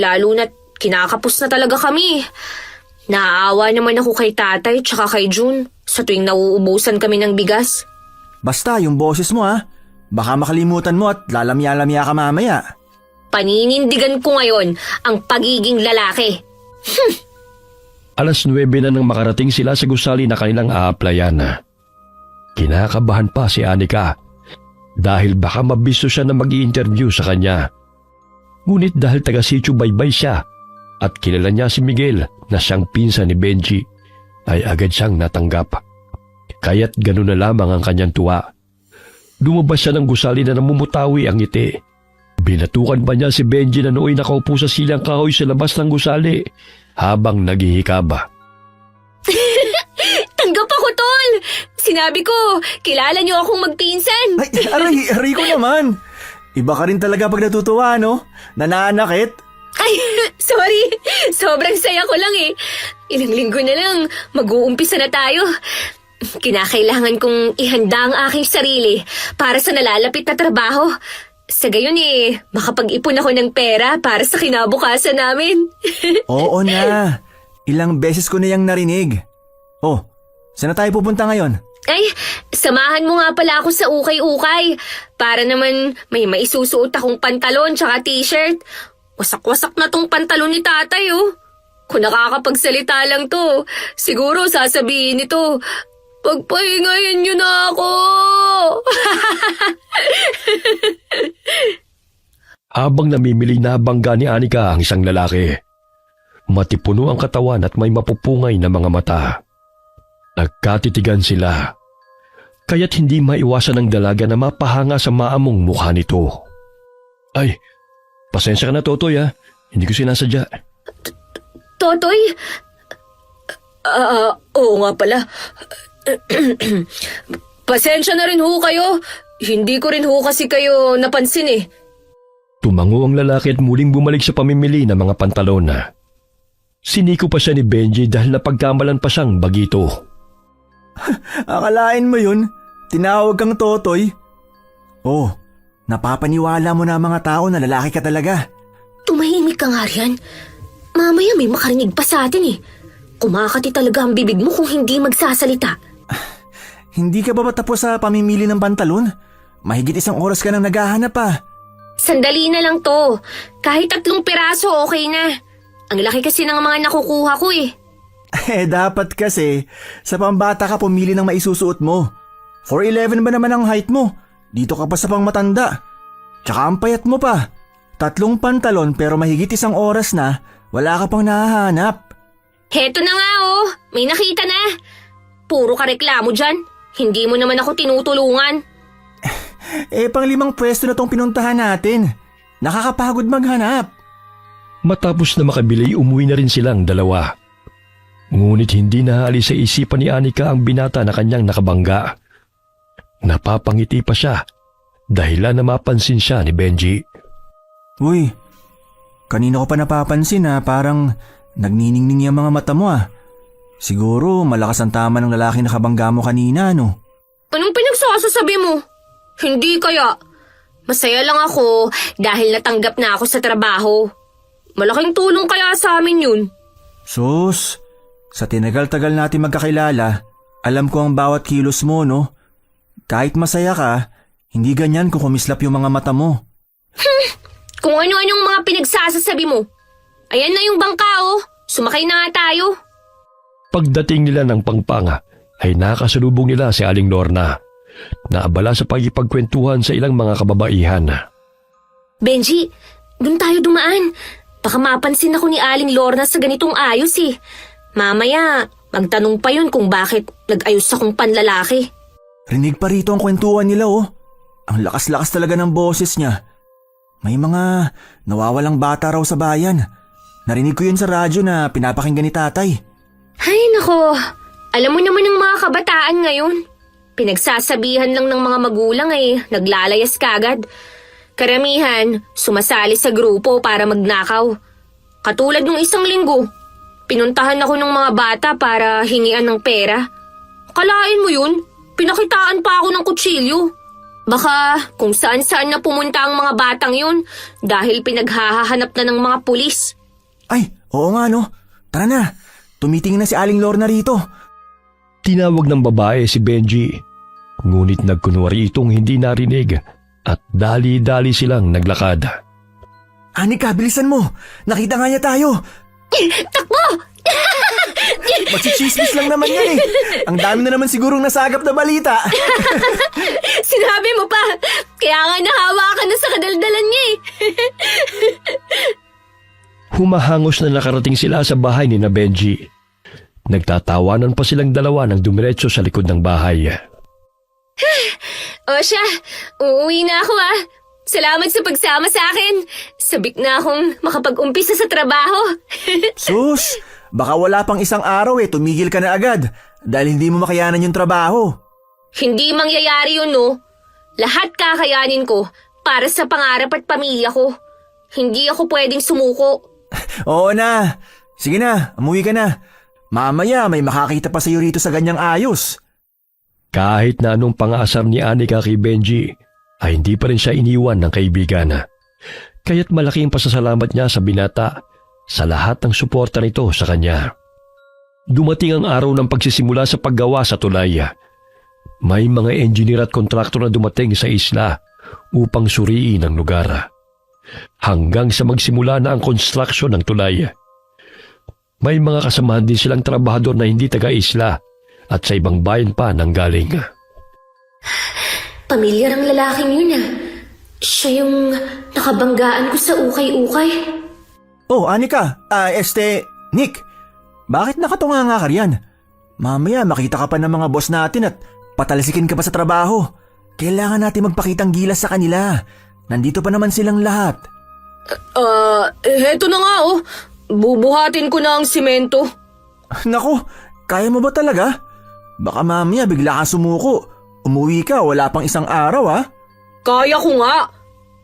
Lalo na't kinakapos na talaga kami. Naaawa naman ako kay tatay tsaka kay June sa tuwing nauubusan kami ng bigas. Basta yung boses mo baka makalimutan mo at lalamya-lamya ka mamaya. Paninindigan ko ngayon ang pagiging lalaki. 9:00 na nang makarating sila sa gusali na kanilang aaplayan. Kinakabahan pa si Anika dahil baka mabisto siya na mag-i-interview sa kanya. Ngunit dahil taga-sityo baybay siya at kilala niya si Miguel na siyang pinsan ni Benji, ay agad siyang natanggap. Kaya't gano'n na lamang ang kanyang tuwa. Lumabas siya ng gusali na namumutawi ang ngiti. Binatukan pa niya si Benji na nooy nakaupo sa silang kahoy sa labas ng gusali habang naghihikaba. Tanggap ako, tol! Sinabi ko, kilala niyo akong magpinsan. Ay, aray ko naman. Iba ka rin talaga pag natutuwa, no? Nananakit. Ay, sorry. Sobrang saya ko lang eh. Ilang linggo na lang, mag-uumpisa na tayo. Kinakailangan kong ihanda ang aking sarili para sa nalalapit na trabaho. Sa gayon makapag-ipon ako ng pera para sa kinabukasan namin. Oo na. Ilang beses ko na yung narinig. Oh, saan na tayo pupunta ngayon? Ay, samahan mo nga pala ako sa ukay-ukay. Para naman may maisusuot akong pantalon tsaka t-shirt. Wasak-wasak na tong pantalon ni tatay Kung nakakapagsalita lang to, siguro sasabihin nito, pagpahingayin niyo na ako. Habang namimili na bangga ni Anika ang isang lalaki, matipuno ang katawan at may mapupungay na mga mata. Nagkatitigan sila, kaya't hindi maiwasan ng dalaga na mapahanga sa maamong mukha nito. Ay, pasensya ka na, Totoy Hindi ko sinasadya. Totoy? Oo nga pala. Pasensya na rin ho kayo. Hindi ko rin ho kasi kayo napansin eh. Tumango ang lalaki at muling bumalik sa pamimili ng mga pantalon. Siniko pa siya ni Benji dahil napagkamalan pa siyang bagito. Akalain mo yun? Tinawag kang Totoy? Oh, napapaniwala mo na mga tao na lalaki ka talaga. Tumahimik ka nga riyan. Mamaya may makarinig pa sa atin eh. Kumakati talaga ang bibig mo kung hindi magsasalita. Hindi ka ba tapos sa pamimili ng pantalon? Mahigit 1 oras ka nang naghahanap pa. Sandali na lang to. Kahit 3 piraso okay na. Ang laki kasi ng mga nakukuha ko eh. Dapat kasi, sa pambata ka pumili ng maisusuot mo. 4'11" ba naman ang height mo? Dito ka pa sa pangmatanda. Tsaka ang payat mo pa. 3 pantalon pero mahigit 1 oras na, wala ka pang nahahanap. Heto na nga may nakita na. Puro ka reklamo dyan. Hindi mo naman ako tinutulungan. Pang 5 pwesto na tong pinuntahan natin. Nakakapagod maghanap. Matapos na makabili, umuwi na rin silang dalawa. Ngunit hindi naalis sa isipan ni Anika ang binata na kanyang nakabangga. Napapangiti pa siya dahilan na mapansin siya ni Benji. Uy, kanina ko pa napapansin parang nagniningning yung mga mata mo Siguro malakas ang tama ng lalaki na kabangga mo kanina, no? Anong pinagsasasabi mo? Hindi kaya. Masaya lang ako dahil natanggap na ako sa trabaho. Malaking tulong kaya sa amin yun. Sus, sa tinagal-tagal natin magkakilala, alam ko ang bawat kilos mo, no? Kahit masaya ka, hindi ganyan kung kumislap yung mga mata mo. Kung ano-anong mga pinagsasasabi mo. Ayan na yung bangka oh. Sumakay na nga tayo. Pagdating nila ng Pangpang ay nakasalubong nila si Aling Lorna. Naabala sa pagkipagkwentuhan sa ilang mga kababaihan. Benji, dun tayo dumaan. Baka mapansin ako ni Aling Lorna sa ganitong ayos eh. Mamaya, magtanong pa yun kung bakit nag-ayos akong panlalaki. Rinig pa rito ang kwentuhan nila, oh. Ang lakas-lakas talaga ng boses niya. May mga nawawalang bata raw sa bayan. Narinig ko yun sa radyo na pinapakinggan ni tatay. Ay nako, alam mo naman ng mga kabataan ngayon. Pinagsasabihan lang ng mga magulang ay naglalayas kagad. Karamihan, sumasali sa grupo para magnakaw. Katulad nung isang linggo, pinuntahan ako ng mga bata para hingian ng pera. Kalain mo yun, pinakitaan pa ako ng kutsilyo. Baka kung saan-saan na pumunta ang mga batang yun dahil pinaghahanap na ng mga pulis. Ay, oo nga no. Tara na, tumitingin na si Aling Lorna rito. Tinawag ng babae si Benji. Ngunit nagkunwari itong hindi narinig at dali-dali silang naglakad. Anika, bilisan mo. Nakita nga niya tayo. Takbo! Magsichismis lang naman yan eh. Ang dami na naman sigurong nasagap na balita. Sinabi mo pa, kaya nga nahawakan na sa kadaldalan niya eh. Humahangos na nakarating sila sa bahay ni na Benji. Nagtatawanan pa silang dalawa ng dumiretso sa likod ng bahay. O siya, uuwi na ako ah. Salamat sa pagsama sa akin. Sabik na akong makapag-umpisa sa trabaho. Sus, baka wala pang isang araw eh, tumigil ka na agad dahil hindi mo makayanan yung trabaho. Hindi mangyayari yun no. Lahat kakayanin ko para sa pangarap at pamilya ko. Hindi ako pwedeng sumuko. Oo na. Sige na, umuwi ka na. Mamaya may makakita pa sa'yo rito sa ganyang ayos. Kahit na anong pangaasar ni Anika kay Benji, ay hindi pa rin siya iniwan ng kaibigan. Kaya't malaki ang pasasalamat niya sa binata sa lahat ng suporta nito sa kanya. Dumating ang araw ng pagsisimula sa paggawa sa tulay. May mga engineer at kontraktor na dumating sa isla upang suriin ang lugar. Hanggang sa magsimula na ang construction ng tulay. May mga kasamahan din silang trabahador na hindi taga-isla at sa ibang bayan pa nanggaling. Pamilyar ang lalaking yun ah. Siya yung nakabanggaan ko sa ukay-ukay. Oh, Anika, Nick, bakit nakatunga nga ka riyan? Mamaya makita ka pa ng mga boss natin at patalsikin ka pa sa trabaho. Kailangan natin magpakitang gilas sa kanila. Nandito pa naman silang lahat. Heto na nga oh. Bubuhatin ko na ang simento. Naku, kaya mo ba talaga? Baka mamaya bigla kang sumuko. Umuwi ka, wala pang isang araw ah. Kaya ko nga.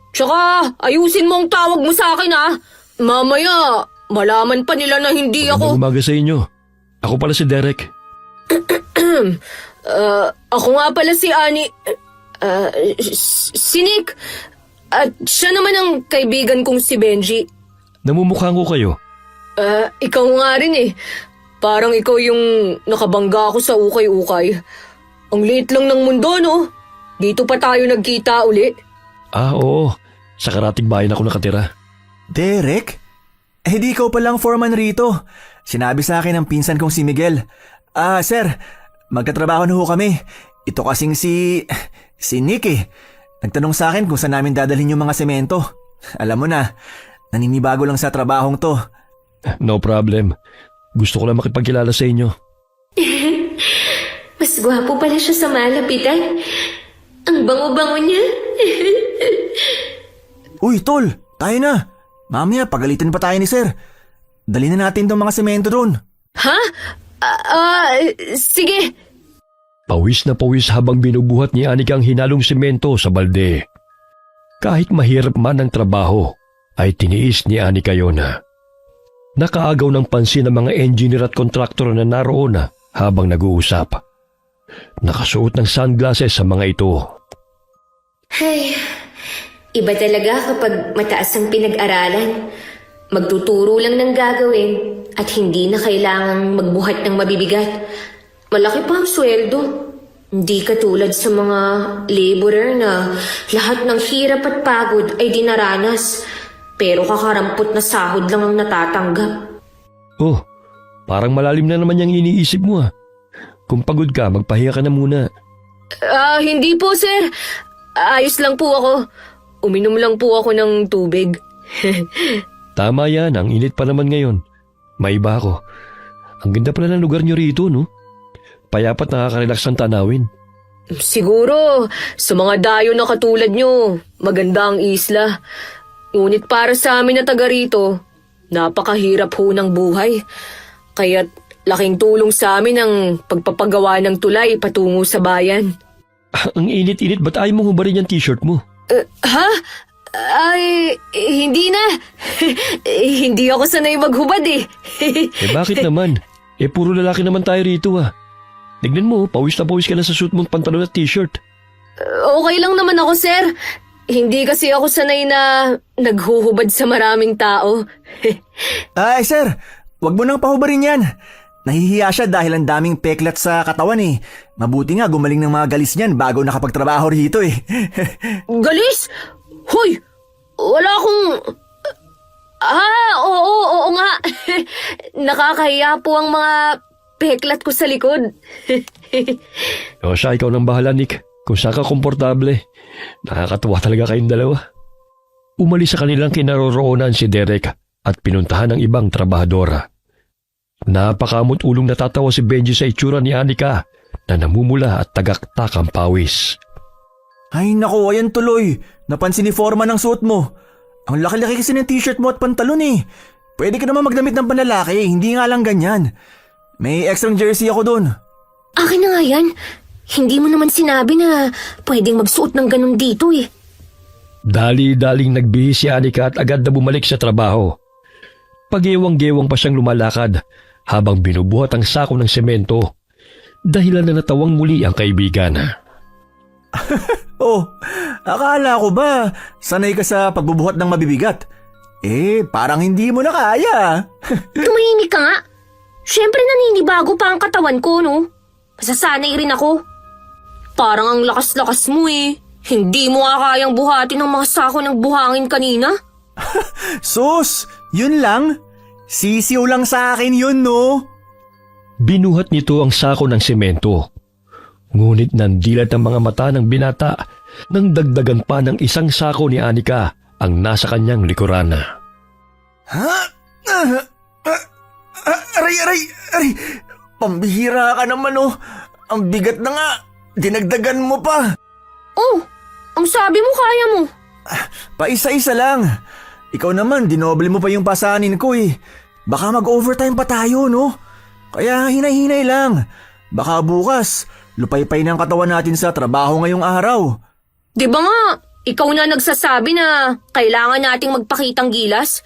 Tsaka ayusin mo ang tawag mo sa akin ah. Mamaya, malaman pa nila na hindi Magandang ako... umaga sa inyo. Ako pala si Derek. Ako nga pala si Ani... si Nick. At siya naman ang kaibigan kong si Benji. Namumukhaan ko kayo. Ikaw nga rin eh. Parang ikaw yung nakabangga ako sa ukay-ukay. Ang liit lang ng mundo, no? Dito pa tayo nagkita uli. Oo. Sa karatig bayan ako nakatira. Derek? Di ikaw palang foreman rito. Sinabi sa akin ng pinsan kong si Miguel. Sir, magkatrabaho na ho kami. Ito kasing si Nick eh. Nagtanong sa akin kung saan namin dadalhin yung mga semento. Alam mo na, naninibago lang sa trabahong to. No problem. Gusto ko lang makipagkilala sa inyo. Mas gwapo pala siya sa malapitan. Ang bango-bango niya. Uy, tol, tayo na. Mamaya, pagalitan pa tayo ni sir. Dali na natin tong mga semento doon. Ha? Sige. Pawis na pawis habang binubuhat ni Anika ang hinalong semento sa balde. Kahit mahirap man ang trabaho, ay tiniis ni Anika yun. Nakaagaw ng pansin ng mga engineer at kontraktor na naroon habang nag-uusap. Nakasuot ng sunglasses sa mga ito. Ay, Iba talaga kapag mataas ang pinag-aralan. Magtuturo lang ng gagawin at hindi na kailangang magbuhat ng mabibigat. Malaki pa ang sweldo. Hindi katulad sa mga laborer na lahat ng hirap at pagod ay dinaranas. Pero kakarampot na sahod lang ang natatanggap. Oh, parang malalim na naman yung iniisip mo ah. Kung pagod ka, magpahinga ka na muna. Hindi po, sir. Ayos lang po ako. Uminom lang po ako ng tubig. Tama yan, ang init pa naman ngayon. Maiba ako. Ang ganda pala ng lugar nyo rito, no? Payapat nakaka-relax ang tanawin. Siguro, sa mga dayo na katulad nyo, maganda ang isla. Ngunit para sa amin na taga rito, napakahirap ho ng buhay. Kaya't laking tulong sa amin ang pagpapagawa ng tulay patungo sa bayan. Ang init-init, ba't ayaw mong hubarin yung t-shirt mo? Ha? Ay, hindi na. Hindi ako sanay maghubad eh. Bakit naman? Puro lalaki naman tayo rito ah. Tignan mo, pawis na pawis ka na sa suit mong pantalon at t-shirt. Okay lang naman ako, sir. Hindi kasi ako sanay na naghuhubad sa maraming tao. Ay, sir, wag mo nang pahubarin yan. Nahihiya siya dahil ang daming peklat sa katawan eh. Mabuti nga gumaling ng mga galis niyan bago nakapagtrabaho rito eh. Galis? Hoy! Wala akong... Oo nga. Nakakahiya po ang mga peklat ko sa likod. O siya, ikaw nang bahala, Nick. Kung saan ka komportable. Nakakatuwa talaga kayong dalawa. Umalis sa kanilang kinaroroonan si Derek at pinuntahan ng ibang trabahadora. Napakamot ulong natatawa si Benji sa itsura ni Anika na namumula at tagaktak ang pawis. Ay nako, ayan tuloy. Napansin ni Foreman ang suot mo. Ang laki-laki kasi ng t-shirt mo at pantalon eh. Pwede ka naman magdamit ng panlalaki, hindi nga lang ganyan. May extra jersey ako dun. Akin na nga yan. Hindi mo naman sinabi na pwedeng magsuot ng ganun dito eh. Dali-daling nagbihis si Anika at agad na bumalik sa trabaho. Pag-ewang-gewang pa siyang lumalakad habang binubuhat ang sako ng semento. Dahilan na natawang muli ang kaibigan. Oh, akala ko ba sanay ka sa pagbubuhat ng mabibigat? Parang hindi mo na kaya. Tumahimik ka nga. Siyempre naninibago pa ang katawan ko, no? Masasanay rin ako. Parang ang lakas-lakas mo eh. Hindi mo nga kayang buhatin ang mga sako ng buhangin kanina. Sus, yun lang? Sisiw lang sa akin yun, no? Binuhat nito ang sako ng semento. Ngunit nandilat ang mga mata ng binata nang dagdagan pa ng isang sako ni Anika ang nasa kanyang likuran. Ha? Aray! Pambihira ka naman, oh. Ang bigat na nga. Dinagdagan mo pa. Oh, ang sabi mo kaya mo. Paisa-isa lang. Ikaw naman, dinoble mo pa yung pasanin ko eh. Baka mag-overtime pa tayo, no? Kaya hinay-hinay lang. Baka bukas, lupay-pay ng katawan natin sa trabaho ngayong araw. Di ba nga, ikaw na nagsasabi na kailangan nating magpakitang gilas?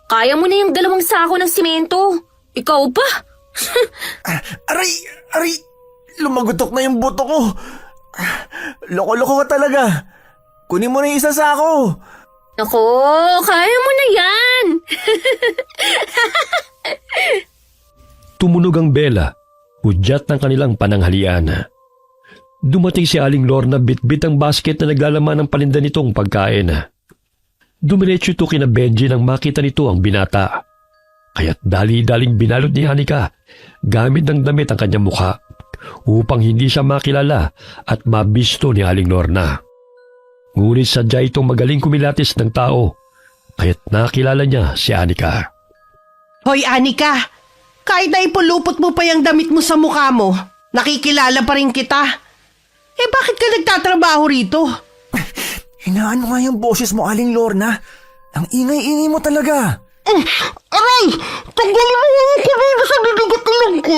Kaya mo na yung 2 sako ng simento. Ikaw pa? Aray! Lumagutok na yung buto ko. Loko-loko ka talaga. Kunin mo na yung isa sako. Ako, kaya mo na yan. Tumunog ang bela, hudyat ng kanilang pananghalian. Dumating si Aling Lorna bitbit ang basket na naglalaman ng paninda nitong pagkain. Dumiretso ito kina Benji nang makita nito ang binata. Kaya't dali-daling binalot ni Anika gamit ng damit ang kanyang mukha upang hindi siya makilala at mabisto ni Aling Lorna. Ngunit sadya itong magaling kumilatis ng tao kaya't nakilala niya si Anika. Hoy Anika, kahit na ipulupot mo pa yung damit mo sa mukha mo, nakikilala pa rin kita. Bakit ka nagtatrabaho rito? Hinaan mo nga yung boses mo, Aling Lorna. Ang ingay-ingay mo talaga. Aray! Tanggalin mo yung kulino sa bibigat ilong ko.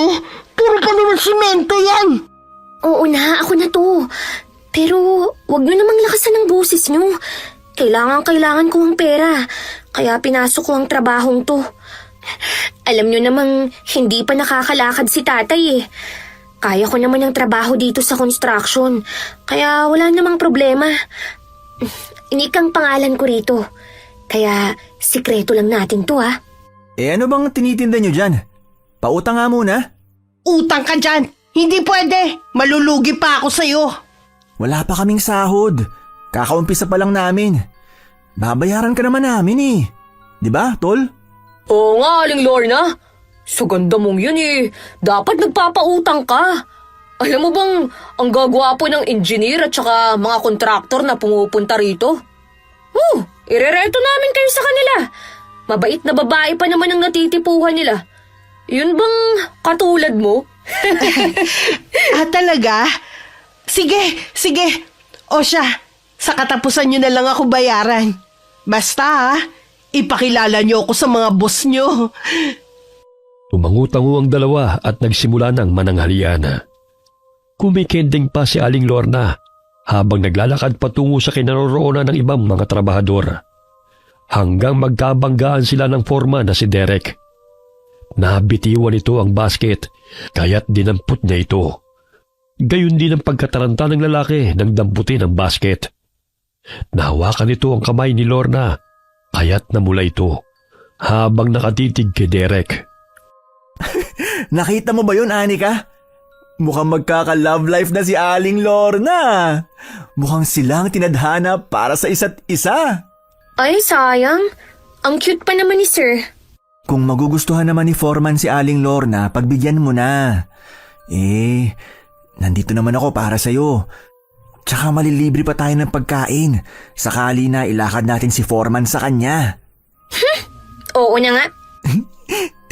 Puro pa naman simento yan. Oo na, ako na to. Pero wag nyo namang lakasan ng boses nyo. Kailangan ko ang pera. Kaya pinasok ko ang trabahong to. Alam nyo namang hindi pa nakakalakad si tatay eh. Kaya ko naman ang trabaho dito sa construction. Kaya wala namang problema. Inikang pangalan ko rito. Kaya sikreto lang natin to ha. Ano bang tinitinda nyo dyan? Pautang nga muna. Utang ka dyan! Hindi pwede! Malulugi pa ako sa'yo! Wala pa kaming sahod. Kakaumpisa pa lang namin. Babayaran ka naman namin eh. Di ba, Tol? Oo nga, Aling Lorna. Sa ganda mong yun eh. Dapat nagpapautang ka. Alam mo bang ang gagwapo ng engineer at saka mga kontraktor na pumupunta rito? Irereto namin kayo sa kanila. Mabait na babae pa naman ang natitipuhan nila. Yun bang katulad mo? Talaga? Sige. O siya, sa katapusan nyo na lang ako bayaran. Basta ipakilala nyo ako sa mga boss nyo. Tumangutango ang dalawa at nagsimula ng mananghalian. Kumikending pa si Aling Lorna habang naglalakad patungo sa kinaroroonan ng ibang mga trabahador. Hanggang magkabanggaan sila ng foreman na si Derek. Nabitiwan nito ang basket kaya't dinampot niya ito. Gayon din ang pagkataranta ng lalaki nang damputin ang basket. Nahawakan nito ang kamay ni Lorna kaya't namula ito habang nakatitig kay Derek. Nakita mo ba yun, Anika? Mukhang magkaka-love life na si Aling Lorna. Mukhang silang tinadhana para sa isa't isa. Ay, sayang. Ang cute pa naman ni Sir. Kung magugustuhan naman ni Foreman si Aling Lorna, pagbigyan mo na. Nandito naman ako para sa'yo. Tsaka malilibre pa tayo ng pagkain. Sakali na ilakad natin si Foreman sa kanya. Oo na nga.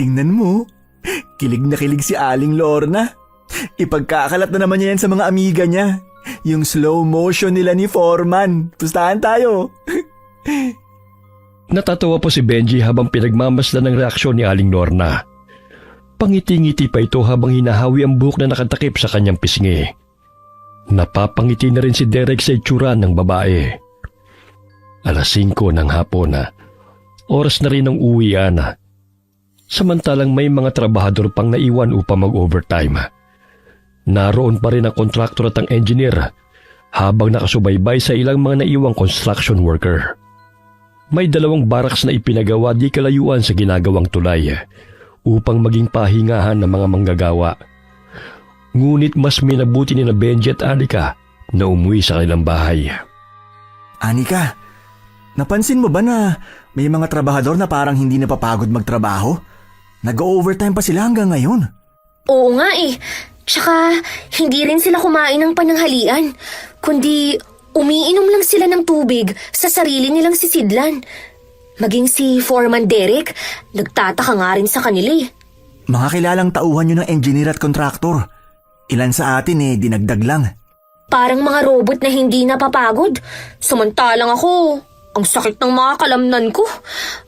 Tingnan mo. Kilig na kilig si Aling Lorna. Ipagkakalat na naman niya yan sa mga amiga niya. Yung slow motion nila ni Foreman. Pustahan tayo. Natatawa po si Benji habang pinagmamasdan ng reaksyon ni Aling Lorna. Pangiti-ngiti pa ito habang hinahawi ang buhok na nakatakip sa kanyang pisngi. Napapangiti na rin si Derek sa itsura ng babae. 5:00 ng hapon na. Oras na rin ng uwian. Samantalang may mga trabahador pang naiwan upang mag-overtime. Naroon pa rin ang kontraktor at ang engineer habang nakasubaybay sa ilang mga naiwang construction worker. May 2 baraks na ipinagawa di kalayuan sa ginagawang tulay upang maging pahingahan ng mga manggagawa. Ngunit mas minabuti ni na Benji at Anika na umuwi sa kanilang bahay. Anika, napansin mo ba na may mga trabahador na parang hindi napapagod magtrabaho? Nag-overtime pa sila hanggang ngayon. Oo nga eh. Tsaka, hindi rin sila kumain ng pananghalian, kundi umiinom lang sila ng tubig sa sarili nilang sisidlan. Maging si Foreman Derek, nagtataka nga rin sa kanila eh. Mga kilalang tauhan nyo ng engineer at kontraktor. Ilan sa atin dinagdag lang. Parang mga robot na hindi napapagod. Samantalang ako, ang sakit ng mga kalamnan ko.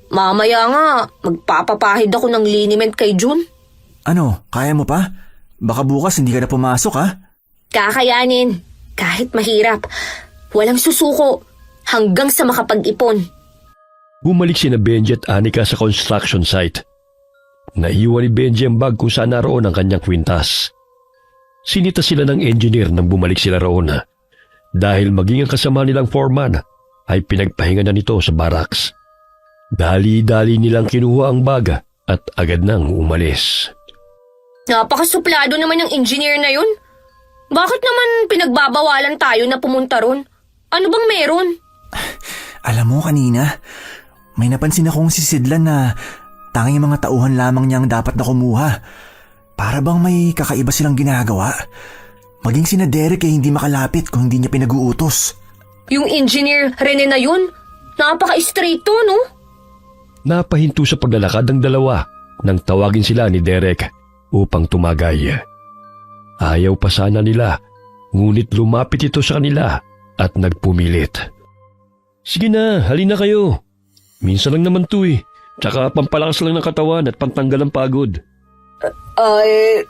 Mamaya nga, magpapapahid ako ng liniment kay June. Ano, kaya mo pa? Baka bukas hindi ka na pumasok ha? Kakayanin, kahit mahirap. Walang susuko, hanggang sa makapag-ipon. Bumalik sina Benji at Anika sa construction site. Naiwan ni Benji ang bag kung saan naroon ang kanyang kwintas. Sinita sila ng engineer nang bumalik sila roon dahil maging ang kasama nilang foreman ay pinagpahinga na nito sa barracks. Dali-dali nilang kinuha ang bag at agad nang umalis. Napakasuplado naman ng engineer na yun. Bakit naman pinagbabawalan tayo na pumunta ron? Ano bang meron? Alam mo kanina, may napansin akong sisidlan na tanging mga tauhan lamang niyang dapat na kumuha. Para bang may kakaiba silang ginagawa. Maging sina Derek hindi makalapit kung hindi niya pinag-uutos. Yung engineer Rene na yun, napaka-straight to, no? Napahinto sa paglalakad ng dalawa nang tawagin sila ni Derek upang tumagay. Ayaw pa sana nila, ngunit lumapit ito sa kanila at nagpumilit. Sige na, halina kayo. Minsan lang naman to eh. Tsaka pampalakas lang ng katawan at pantanggal ng pagod.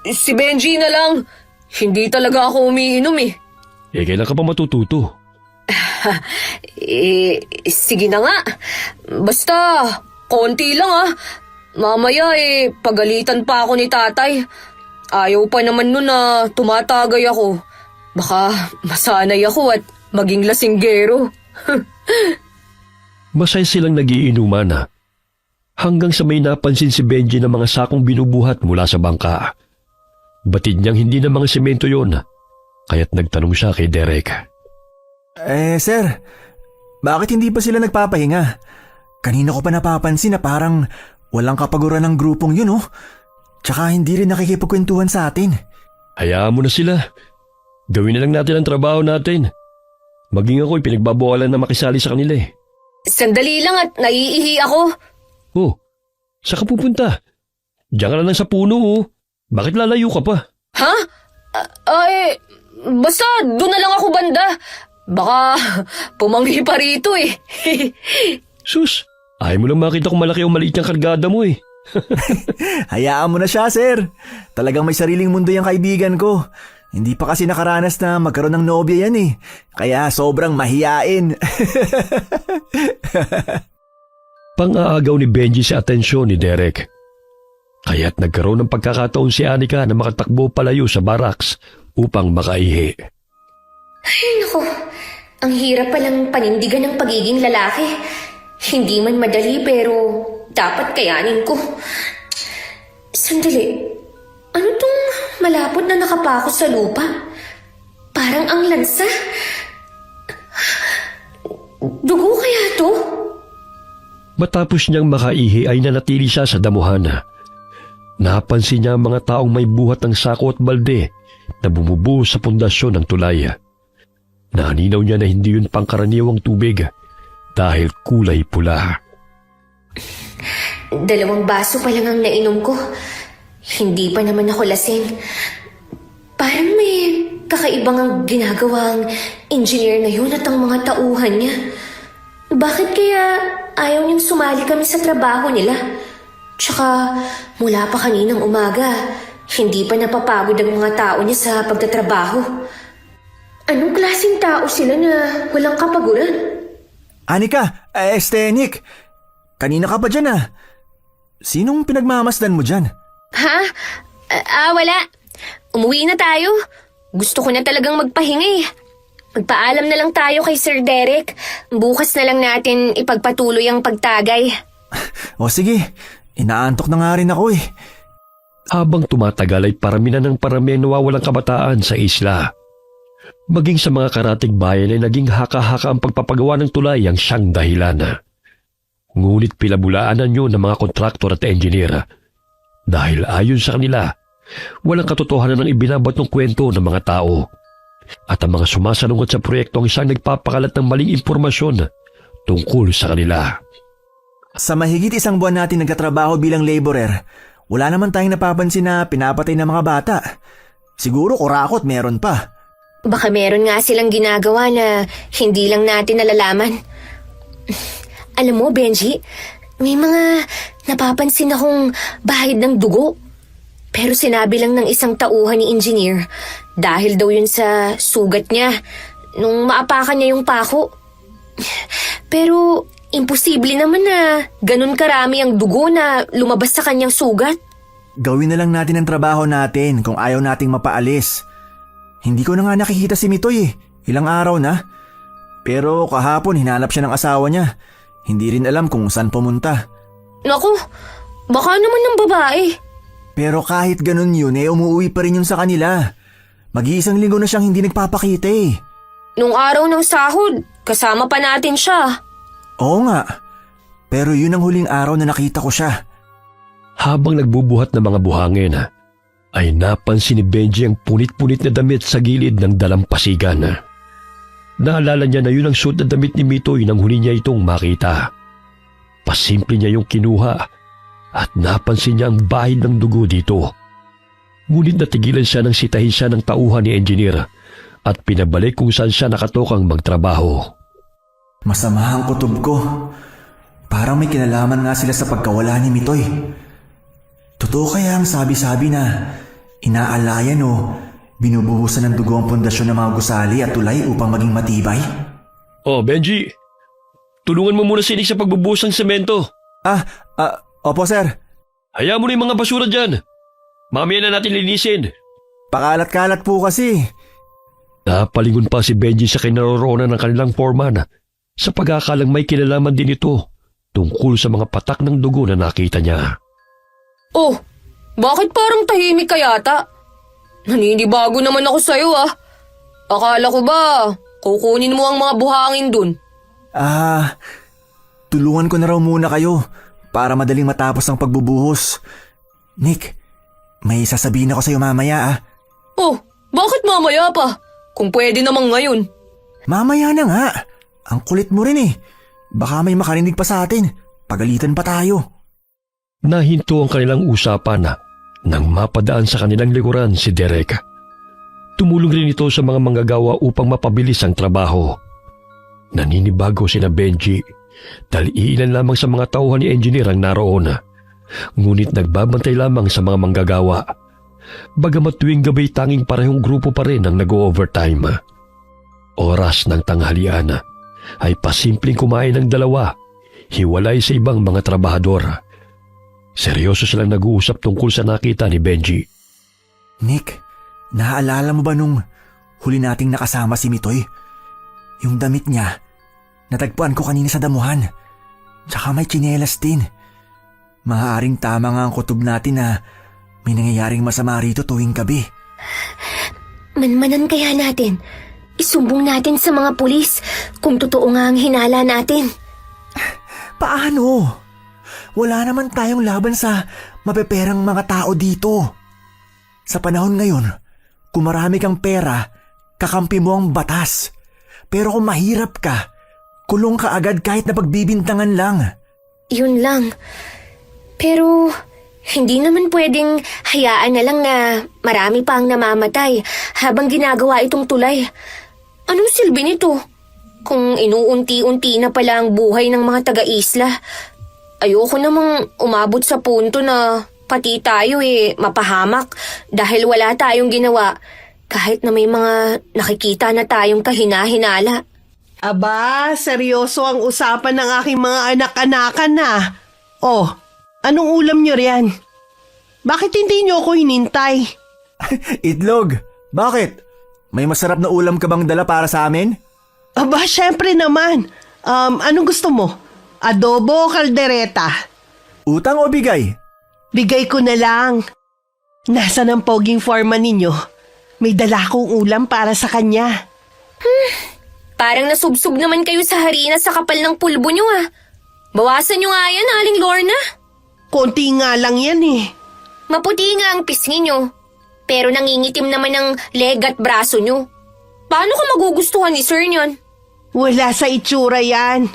Si Benji na lang. Hindi talaga ako umiinom eh. Kailan ka pa matututo? Sige na nga. Basta, konti lang ah. Mamaya pagalitan pa ako ni tatay. Ayaw pa naman nun na tumatagay ako. Baka masanay ako at maging lasinggero. Masaya silang nagiinuman hanggang sa may napansin si Benji ng mga sakong binubuhat mula sa bangka. Batid niyang hindi na mga semento yon, kaya't nagtanong siya kay Derek. Sir, bakit hindi pa sila nagpapahinga? Kanina ko pa napapansin na parang walang kapaguran ng grupong yun, oh. Tsaka hindi rin nakikipagkwentuhan sa atin. Hayaan mo na sila. Gawin na lang natin ang trabaho natin. Maging ako'y pinagbabawalan na makisali sa kanila eh. Sandali lang at naiihi ako. Oh, saan ka pupunta? Diyan ka na lang sa puno oh. Bakit lalayo ka pa? Ha? Basta doon na lang ako banda. Baka pumanghi pa rito eh. Sus, ayaw mo lang makita kung malaki o maliit yung kargada mo eh. Hayaan mo na siya, sir. Talagang may sariling mundo yung kaibigan ko. Hindi pa kasi nakaranas na magkaroon ng nobya yan eh. Kaya sobrang mahiyain. Pang-aagaw ni Benji sa atensyon ni Derek. Kaya't nagkaroon ng pagkakataon si Anika na makatakbo palayo sa barracks upang makaihi. Ay naku, ang hirap palang panindigan ng pagiging lalaki. Hindi man madali pero dapat kayanin ko. Sandali, ano tong malapot na nakapako sa lupa? Parang ang lansa. Dugo kaya to? Matapos niyang makaihi ay nanatili siya sa damuhan. Napansin niya ang mga taong may buhat ng sako at balde na bumubuo sa pundasyon ng tulay. Naninaw niya na hindi yun pangkaraniwang tubig dahil kulay pula. 2 baso pa lang ang nainom ko. Hindi pa naman ako lasing. Parang may kakaibang ang ginagawang engineer na yun at ang mga tauhan niya. Bakit kaya ayaw niyang sumali kami sa trabaho nila? Tsaka mula pa kaninang umaga, hindi pa napapagod ang mga tao niya sa pagtatrabaho. Anong klaseng tao sila na walang kapaguran? Anika, Nick. Kanina ka pa dyan ah. Sinong pinagmamasdan mo dyan? Ha? Wala. Umuwi na tayo. Gusto ko na talagang magpahinga eh. Magpaalam na lang tayo kay Sir Derek. Bukas na lang natin ipagpatuloy ang pagtagay. O sige, inaantok na nga rin ako eh. Habang tumatagal ay parami na ng parami ang nawawalang kabataan sa isla. Maging sa mga karatig bayan ay naging haka-haka ang pagpapagawa ng tulay ang siyang dahilan. Ngunit pilabulaanan yun ng mga kontraktor at engineer. Dahil ayon sa kanila, walang katotohanan ng ibinabat ng kwento ng mga tao. At ang mga sumasalungat sa proyekto ang isang nagpapakalat ng maling impormasyon tungkol sa kanila. Sa mahigit 1 buwan natin nagtatrabaho bilang laborer, wala naman tayong napapansin na pinapatay ng mga bata. Siguro kurakot meron pa. Baka meron nga silang ginagawa na hindi lang natin nalalaman. Alam mo, Benji, may mga napapansin akong bahid ng dugo. Pero sinabi lang ng isang tauhan ni engineer dahil daw yun sa sugat niya nung maapakan niya yung pako. Pero imposible naman na ganun karami ang dugo na lumabas sa kanyang sugat. Gawin na lang natin ang trabaho natin kung ayaw nating mapaalis. Hindi ko na nga nakikita si Mitoy eh. Ilang araw na. Pero kahapon hinanap siya ng asawa niya. Hindi rin alam kung saan pumunta. Naku, baka naman ng babae. Pero kahit ganun yun umuwi pa rin yun sa kanila. Mag-iisang linggo na siyang hindi nagpapakita eh. Nung araw ng sahod, kasama pa natin siya. Oo nga. Pero yun ang huling araw na nakita ko siya. Habang nagbubuhat ng mga buhangin, ay napansin ni Benji ang punit-punit na damit sa gilid ng dalampasigan. Naalala niya na yun ang suot na damit ni Mitoy nang huli niya itong makita. Pasimple niya yung kinuha at napansin niya ang bahid ng dugo dito. Ngunit natigilan siya nang sitahin siya ng tauhan ni engineer at pinabalik kung saan siya nakatokang magtrabaho. Masama ang kutob ko. Parang may kinalaman nga sila sa pagkawala ni Mitoy. Totoo kaya ang sabi-sabi na inaalayan o binubuhusan ng dugo ang pundasyon ng mga gusali at tulay upang maging matibay? Oh, Benji, tulungan mo muna si Nick sa pagbubuhos ng semento. Opo sir. Hayaan mo na yung mga basura dyan. Mamaya na natin linisin. Pakalat-kalat po kasi. Napalingon pa si Benji sa kinaroroonan ng kanilang foreman sa pag-aakalang may kinalaman din ito tungkol sa mga patak ng dugo na nakita niya. Oh, bakit parang tahimik ka yata? Naninibago naman ako sa'yo ah. Akala ko ba, kukunin mo ang mga buhangin dun? Tulungan ko na raw muna kayo para madaling matapos ang pagbubuhos. Nick, may sasabihin ako sa'yo mamaya. Oh, bakit mamaya pa? Kung pwede namang ngayon. Mamaya na nga. Ang kulit mo rin eh. Baka may makarinig pa sa atin. Pagalitan pa tayo. Nahinto ang kanilang usapan nang mapadaan sa kanilang likuran si Derek. Tumulong rin ito sa mga manggagawa upang mapabilis ang trabaho. Naninibago sina Benji dahil iilan lamang sa mga tauhan ni engineer ang naroon. Ngunit nagbabantay lamang sa mga manggagawa. Bagamat tuwing gabi tanging parehong grupo pa rin ang nag-overtime. Oras ng tanghalian ay pasimpleng kumain ng dalawa, hiwalay sa ibang mga trabahador. Seryoso silang nag-uusap tungkol sa nakita ni Benji. Nick, naaalala mo ba nung huli nating nakasama si Mitoy? Yung damit niya, natagpuan ko kanina sa damuhan. Tsaka may tsinelas din. Maaaring tama nga ang kutob natin na may nangyayaring masama rito tuwing gabi. Manmanan kaya natin. Isumbong natin sa mga pulis kung totoo nga ang hinala natin. Paano? Wala naman tayong laban sa mapeperang mga tao dito. Sa panahon ngayon, kung marami kang pera, kakampi mo ang batas. Pero kung mahirap ka, kulong ka agad kahit na pagbibintangan lang. Yun lang. Pero hindi naman pwedeng hayaan na lang na marami pa ang namamatay habang ginagawa itong tulay. Anong silbi nito? Kung inuunti-unti na pala ang buhay ng mga taga-isla, ayoko namang umabot sa punto na pati tayo mapahamak dahil wala tayong ginawa kahit na may mga nakikita na tayong kahina-hinala. Aba, seryoso ang usapan ng aking mga anak-anakan na. Oh, anong ulam niyo riyan? Bakit hindi niyo ako hinintay? Itlog, bakit? May masarap na ulam ka bang dala para sa amin? Aba, syempre naman. Anong gusto mo? Adobo o kaldereta? Utang o bigay? Bigay ko na lang. Nasaan ang poging foreman ninyo? May dala kong ulam para sa kanya. Parang nasubsob naman kayo sa harina sa kapal ng pulbo nyo ah. Bawasan nyo nga yan, Aling Lorna. Konti nga lang yan eh. Maputi nga ang pisngi nyo. Pero nangingitim naman ang leg at braso nyo. Paano ka magugustuhan ni Sir nyon? Wala sa itsura yan.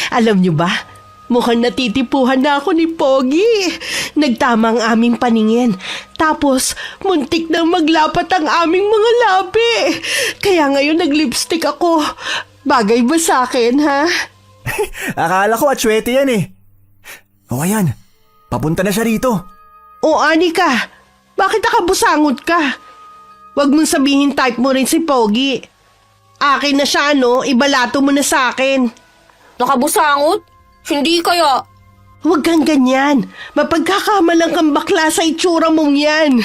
Alam nyo ba, mukhang natitipuhan na ako ni Pogi. Nagtama ang aming paningin. Tapos, muntik na maglapat ang aming mga labi. Kaya ngayon nag-lipstick ako. Bagay ba sa akin, ha? Akala ko atsuete yan eh. O ayan, papunta na siya rito. O Anika, bakit nakabusangot ka? Huwag mong sabihin type mo rin si Pogi. Akin na siya, no? Ibalato mo na sa akin. Nakabusangot? Hindi kaya. Huwag kang ganyan. Mapagkakamalang kang bakla sa itsura mong yan.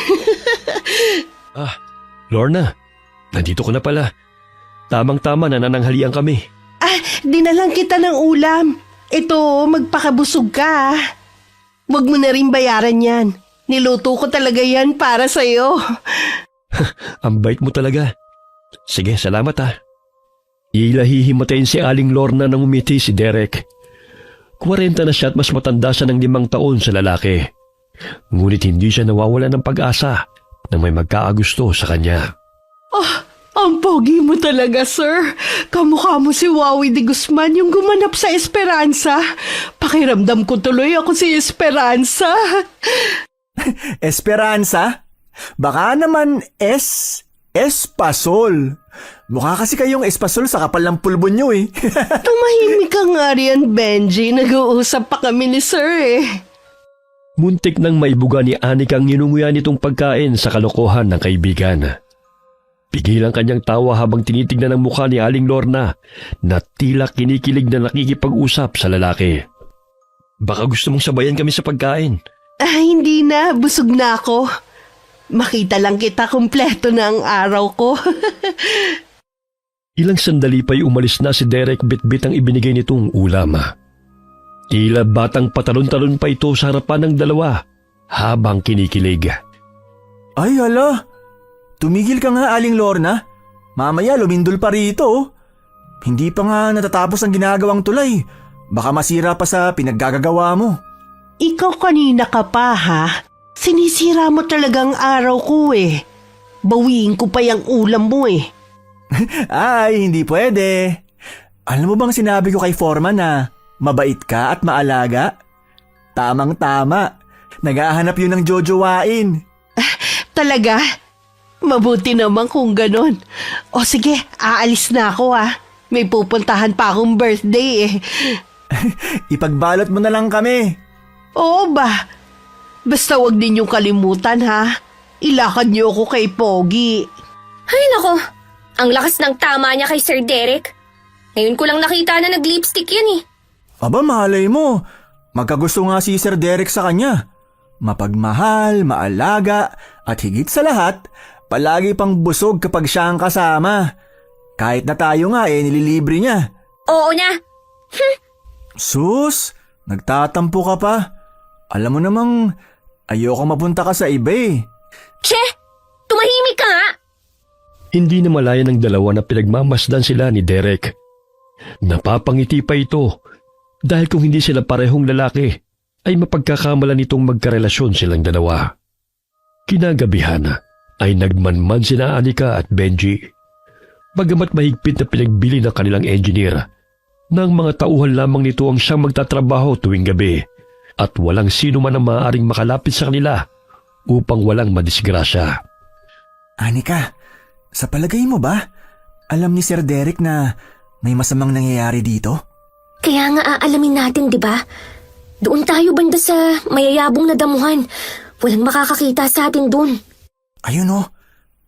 Lorna, nandito ko na pala. Tamang-tama na nananghalian kami. Dinalang kita ng ulam. Ito, magpakabusog ka. Huwag mo na rin bayaran yan. Niluto ko talaga yan para sa'yo. Ang bait mo talaga. Sige, salamat ha. Ilahihimatayin si Aling Lorna nang umiti si Derek. 40 na siya at mas matanda siya ng 5 taon sa lalaki. Ngunit hindi siya nawawala ng pag-asa na may magkaagusto sa kanya. Ang pogi mo talaga, sir. Kamukha mo si Wawi de Guzman yung gumanap sa Esperanza. Pakiramdam ko tuloy ako si Esperanza. Esperanza? Baka naman Espasol. Mukha kasi kayong espasol sa kapal ng pulbo nyo eh. Tumahimik ka nga riyan, Benji. Nag-uusap pa kami ni sir eh. Muntik nang maibuga ni Anika ang ninunguyan nitong pagkain sa kalokohan ng kaibigan. Pigil ang kanyang tawa habang tinitignan ang mukha ni Aling Lorna na tila kinikilig na nakikipag-usap sa lalaki. Baka gusto mong sabayan kami sa pagkain. Hindi na. Busog na ako. Makita lang kita kumpleto na ang araw ko. Ilang sandali pa'y umalis na si Derek bitbit ang ibinigay nitong ulam. Tila batang patalon-talon pa ito sa harapan ng dalawa habang kinikilig. Ay hala, tumigil ka nga Aling Lorna. Mamaya lumindol pa rito. Oh. Hindi pa nga natatapos ang ginagawang tulay. Baka masira pa sa pinaggagawa mo. Ikaw kanina ka pa ha? Sinisira mo talagang araw ko eh. Bawiin ko pa yung ulam mo eh. Ay, hindi pwede. Alam mo bang sinabi ko kay Foreman na mabait ka at maalaga? Tamang-tama. Naghahanap yun ng jojowain. Talaga? Mabuti naman kung ganon. O sige, aalis na ako ha. May pupuntahan pa akong birthday eh. Ipagbalot mo na lang kami. Oo ba? Basta wag ninyong kalimutan ha. Ilakad niyo ako kay Pogi. Ay nako, ang lakas ng tama niya kay Sir Derek. Ngayon ko lang nakita na nag-lipstick yan eh. Aba, malay mo. Magkagusto nga si Sir Derek sa kanya. Mapagmahal, maalaga, at higit sa lahat, palagi pang busog kapag siya ang kasama. Kahit na tayo nga nililibre niya. Oo na. Sus, nagtatampo ka pa. Alam mo namang ayoko mapunta ka sa iba eh. Che, tumahimik ka nga. Hindi na malaya ng dalawa na pinagmamasdan sila ni Derek. Napapangiti pa ito dahil kung hindi sila parehong lalaki ay mapagkakamalan nitong magkarelasyon silang dalawa. Kinagabihan ay nagmanman sina Anika at Benji. Bagamat mahigpit na pinagbili ng kanilang engineer, nang mga tauhan lamang nito ang siyang magtatrabaho tuwing gabi at walang sino man ang maaaring makalapit sa kanila upang walang madisgrasya. Anika, sa palagay mo ba, alam ni Sir Derek na may masamang nangyayari dito? Kaya nga aalamin natin, di ba? Doon tayo banda sa mayayabong na damuhan. Walang makakakita sa atin doon. Ayun oh,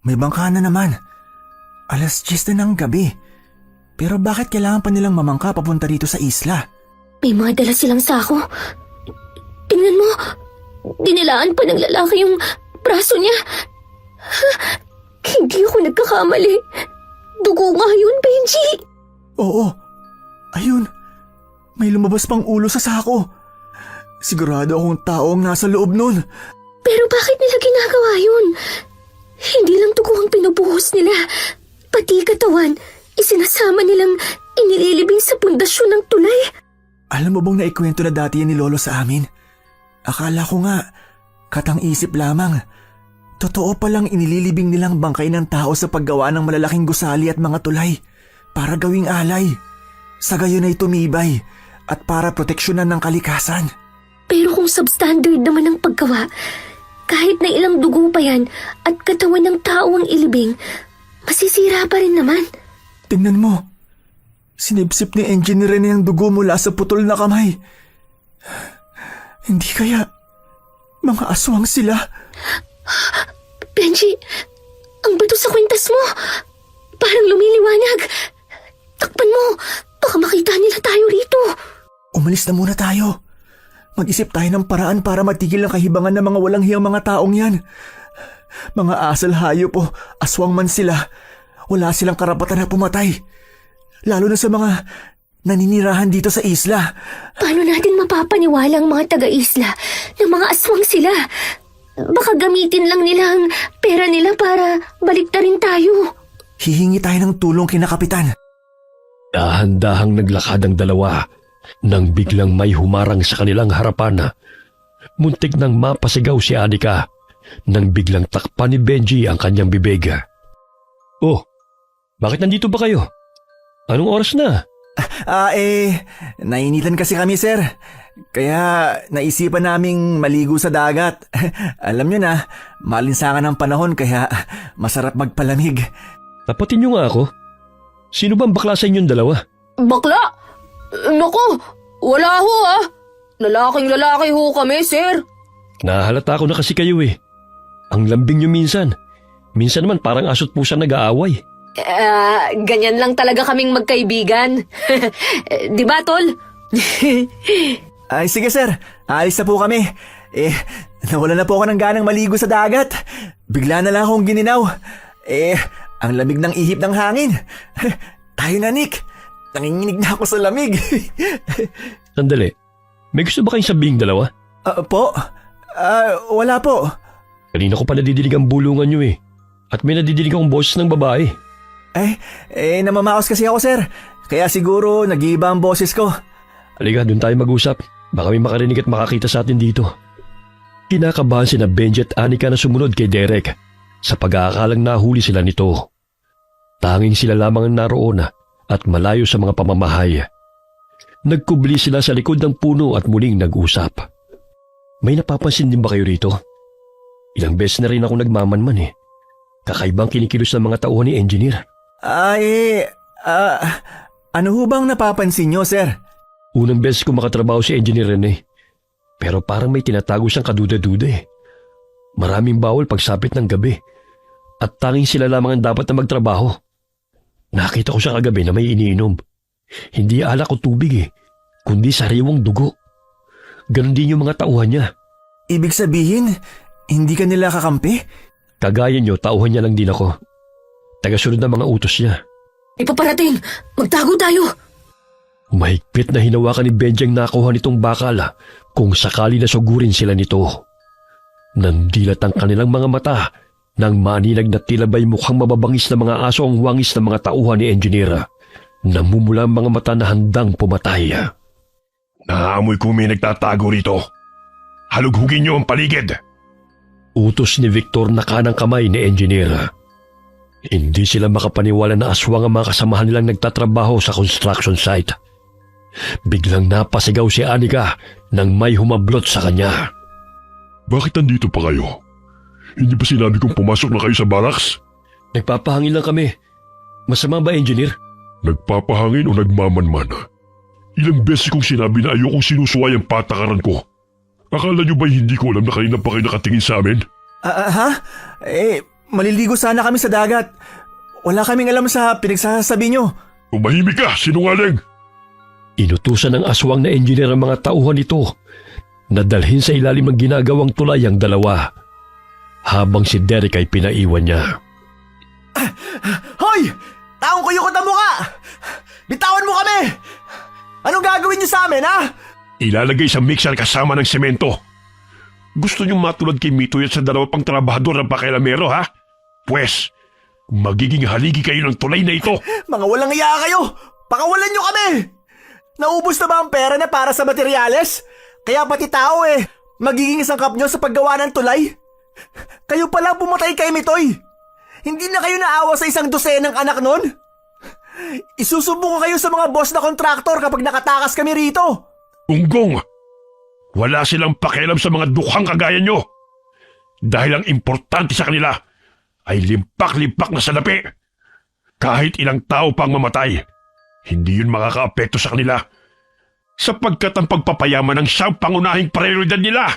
may bangka na naman. 10:00 na ng gabi. Pero bakit kailangan pa nilang mamangka papunta rito sa isla? May mga dala silang sako. Tingnan mo, dinilaan pa ng lalaki yung braso niya. Hindi ako nagkakamali. Dugo nga yun, Benji. Oo, ayun. May lumabas pang ulo sa sako. Sigurado akong tao ang nasa loob nun. Pero bakit nila ginagawa yun? Hindi lang dugo ang pinubuhos nila. Pati katawan, isinasama nilang inililibing sa pundasyon ng tulay. Alam mo bang naikwento na dati yan ni Lolo sa amin? Akala ko nga, katang-isip lamang. Totoo palang inililibing nilang bangkay ng tao sa paggawa ng malalaking gusali at mga tulay para gawing alay. Sa gayon ay tumibay at para proteksyonan ng kalikasan. Pero kung substandard naman ang paggawa, kahit na ilang dugo pa yan at katawan ng tao ang ilibing, masisira pa rin naman. Tingnan mo, sinipsip ni engineer na yung dugo mula sa putol na kamay. Hindi kaya mga aswang sila? Benji, ang bato sa kwintas mo, parang lumiliwanag. Takpan mo, baka makita nila tayo rito. Umalis na muna tayo. Mag-isip tayo ng paraan para matigil ang kahibangan ng mga walang hiyang mga taong yan. Mga asal hayop o aswang man sila, wala silang karapatan na pumatay. Lalo na sa mga naninirahan dito sa isla. Paano natin mapapaniwala ang mga taga-isla na mga aswang sila? Baka gamitin lang nila ang pera nila para baliktarin tayo. Hihingi tayo ng tulong kina Kapitan. Dahan-dahang naglakad ang dalawa nang biglang may humarang sa kanilang harapan. Muntik nang mapasigaw si Anika nang biglang takpan ni Benji ang kanyang bibig. Oh, bakit nandito ba kayo? Anong oras na? Nainitan kasi kami, sir. Kaya naisipan naming maligo sa dagat. Alam nyo na, malinsangan ang panahon kaya masarap magpalamig. Tapatin niyo nga ako. Sino bang bakla sa inyong dalawa? Bakla? Naku, wala ho ah. Lalaking lalaki ho kami, sir. Nahalata ko na kasi kayo eh. Ang lambing niyo minsan. Minsan naman parang aso't pusa nag-aaway. Ganyan lang talaga kaming magkaibigan. Di ba, Tol? Ay, sige sir, alis na po kami. Nawala na po ako ng ganang maligo sa dagat. Bigla na lang akong gininaw. Ang lamig ng ihip ng hangin. Tayo na, Nick. Nanginginig na ako sa lamig. Sandali, may gusto ba kayong sabihing dalawa? Po? Wala po. Kanina ko pa nadidinig ang bulungan nyo eh. At may nadidinig akong boses ng babae. Namamaos kasi ako, sir. Kaya siguro nag-iiba ang boses ko. Halika, doon tayo mag-usap. Baka may makarinig at makakita sa atin dito. Kinakabahan sina Benji at Anika na sumunod kay Derek sa pag-aakalang nahuli sila nito. Tanging sila lamang ang naroon at malayo sa mga pamamahay. Nagkubli sila sa likod ng puno at muling nag-usap. May napapansin din ba kayo rito? Ilang beses na rin ako nagmamanman eh. Kakaibang kinikilos ng mga tauhan ni Engineer. Ano ho bang napapansin nyo, sir? Unang beses ko makatrabaho si Engineer Rene. Pero parang may tinatago siyang kaduda-duda eh. Maraming bawal pagsapit ng gabi. At tanging sila lamang ang dapat na magtrabaho. Nakita ko siya kagabi na may iniinom. Hindi alak o tubig eh, kundi sariwang dugo. Ganon din yung mga tauhan niya. Ibig sabihin, hindi ka nila kakampi? Kagaya niyo, tauhan niya lang din ako. Tagasunod ng mga utos niya. Ipaparating! Magtago tayo! Mahigpit na hinawakan ni Benji ang nakuha nitong bakal kung sakali na sugurin sila nito. Nandilat ang kanilang mga mata nang maninag na tila ba'y mukhang mababangis na mga aso ang wangis ng mga tauhan ni Engineer. Namumula ang mga mata na handang pumatay. Naamoy ko may nagtatago rito. Halughugin niyo ang paligid. Utos ni Victor na kanang kamay ni Engineer. Hindi sila makapaniwala na aswang ang mga kasamahan nilang nagtatrabaho sa construction site. Biglang napasigaw si Anika nang may humablot sa kanya. Bakit nandito pa kayo? Hindi ba sinabi kong pumasok na kayo sa barracks? Nagpapahangin lang kami. Masama ba, Engineer? Nagpapahangin o nagmamanman? Ilang beses kong sinabi na ayokong sinusuway ang patakaran ko. Akala niyo ba hindi ko alam na kanina pa kayo nakatingin sa amin? Maliligo sana kami sa dagat. Wala kaming alam sa pinagsasabi nyo. Umahimik ka, sinungaling! Inutusan ng aswang na Engineer ang mga tauhan nito na dalhin sa ilalim ng ginagawang tulay ang dalawa, habang si Derek ay pinaiwan niya. Hoy! Taong kuyukot ang muka! Bitawan mo kami! Anong gagawin niyo sa amin, ha? Ilalagay sa mixer kasama ng semento. Gusto niyong matulad kay Mito at sa dalawa pang trabahador ng pakialamero, ha? Pwes, magiging haligi kayo ng tulay na ito. Mga walang iya kayo! Pakawalan niyo kami! Naubos na ba ang pera na para sa materyales? Kaya pati tao magiging sangkap nyo sa paggawa ng tulay? Kayo pala pumatay kay Mitoy! Hindi na kayo naawa sa isang dosenang anak nun? Isusumbong ko kayo sa mga boss na kontraktor kapag nakatakas kami rito! Unggong, wala silang pakialam sa mga dukhang kagaya nyo. Dahil ang importante sa kanila ay limpak-limpak na salapi. Kahit ilang tao pang mamatay, hindi yun makakaapekto sa kanila. Sapagkat ang pagpapayaman ng siyang pangunahing prioridad nila.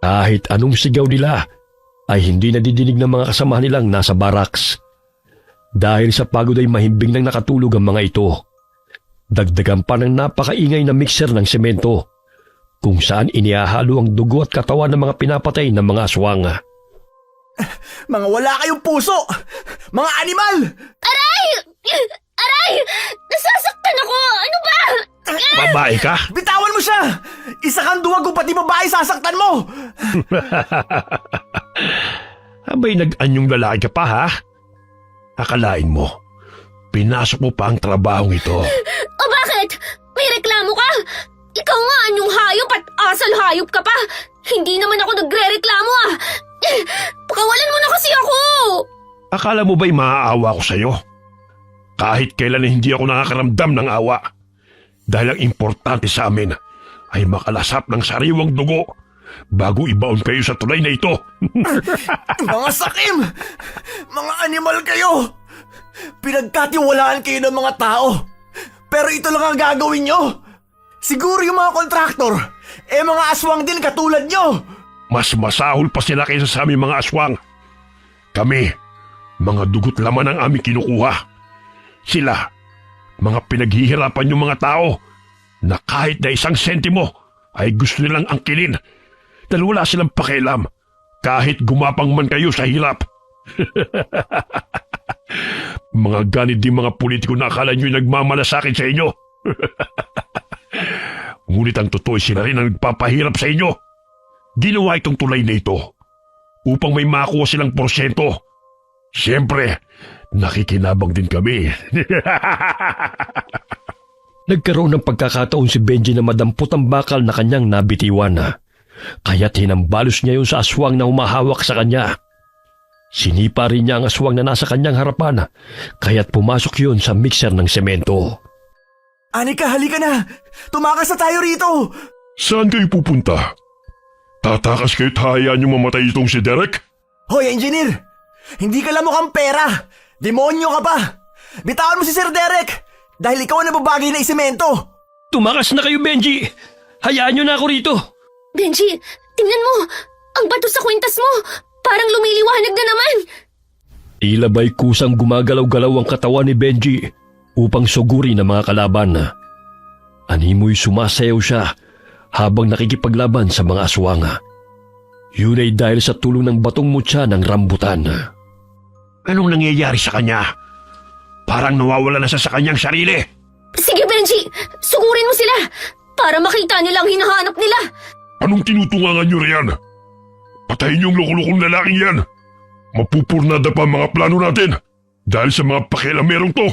Kahit anong sigaw nila ay hindi nadidinig ng mga kasamahan nilang nasa barracks. Dahil sa pagod ay mahimbing nang nakatulog ang mga ito. Dagdagan pa ng napakaingay na mixer ng semento kung saan inihahalo ang dugo at katawan ng mga pinapatay ng mga aswang. Mga wala kayong puso! Mga animal! Aray! Aray! Nasasaktan ako! Ano ba? Babae ka? Bitawan mo siya! Isa kang duwag kung pati babae sasaktan mo! Abay nag-anyong lalaki ka pa, ha? Akalain mo, pinasok mo pa ang trabahong ito. O bakit? May reklamo ka? Ikaw nga anyong hayop at asal hayop ka pa! Hindi naman ako nagre-reklamo Pakawalan mo na kasi ako! Akala mo ba'y maaawa ko sa'yo? Kahit kailan hindi ako nakakaramdam ng awa. Dahil ang importante sa amin ay makalasap ng sariwang dugo bago ibaon kayo sa tulay na ito. Mga sakim! Mga animal kayo! Pinagkatiwalaan kayo ng mga tao. Pero ito lang ang gagawin nyo. Siguro yung mga kontraktor, mga aswang din katulad nyo. Mas masahol pa sila kaysa sa aming mga aswang. Kami, mga dugot laman ang aming kinukuha. Sila, mga pinaghihirapan yung mga tao na kahit na isang sentimo ay gusto nilang angkinin dahil wala silang pakialam kahit gumapang man kayo sa hirap. Mga ganit din mga politiko na akala nyo'y nagmamalasakit sa inyo. Ngunit ang totoo sila rin ang nagpapahirap sa inyo. Ginawa itong tulay na ito upang may makuha silang porsyento. Siyempre, nakikinabang din kami. Nagkaroon ng pagkakataon si Benji na madampot ang bakal na kanyang nabitiwan. Kaya't hinambalos niya yun sa aswang na humahawak sa kanya. Sinipa rin niya ang aswang na nasa kanyang harapan, kaya't pumasok yun sa mixer ng semento. Anika, halika na! Tumakas na tayo rito! Saan kayo pupunta? Tatakas kayo't hayaan niyo mamatay itong si Derek? Hoy, engineer! Hindi ka lang mukhang pera! Demonyo ka pa! Bitawan mo si Sir Derek! Dahil ikaw ang nababagay na isemento! Tumakas na kayo, Benji! Hayaan niyo na ako rito! Benji, tingnan mo! Ang bato sa kwintas mo! Parang lumiliwanag na naman! Tila ba'y kusang gumagalaw-galaw ang katawan ni Benji upang sugurin ang mga kalaban. Animoy sumasayaw siya habang nakikipaglaban sa mga aswang. Yun ay dahil sa tulong ng batong mutya ng rambutan. Anong nangyayari sa kanya? Parang nawawala na sa kanyang sarili. Sige, Benji! Sugurin mo sila! Para makita nila ang hinahanap nila! Anong tinutungangan niyo riyan? Patayin niyo ang loko-lokong lalaking yan. Mapupurnada pa ang mga plano natin dahil sa mga pakialamerong to.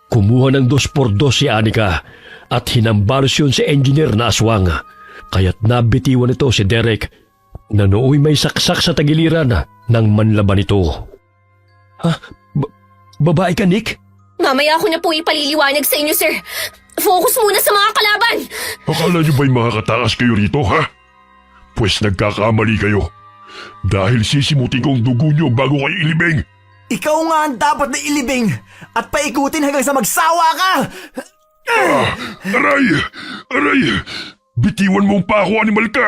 Kumuha ng 2x2 si Anika at hinambalos yun si engineer na aswang. Kaya't nabitiwan ito si Derek na nooy may saksak sa tagiliran ng manlaban ito. Ha? Babae ka, Nick? Mamaya ko na po ipaliliwanag sa inyo, sir. Focus muna sa mga kalaban! Akala niyo ba'y makakatakas kayo rito, ha? Pwes nagkakamali kayo. Dahil sisimutin ko ang dugo niyo bago kayo ilibing. Ikaw nga ang dapat na ilibing at paikutin hanggang sa magsawa ka! Aray! Aray! Bitiwan mo pa ako, animal ka!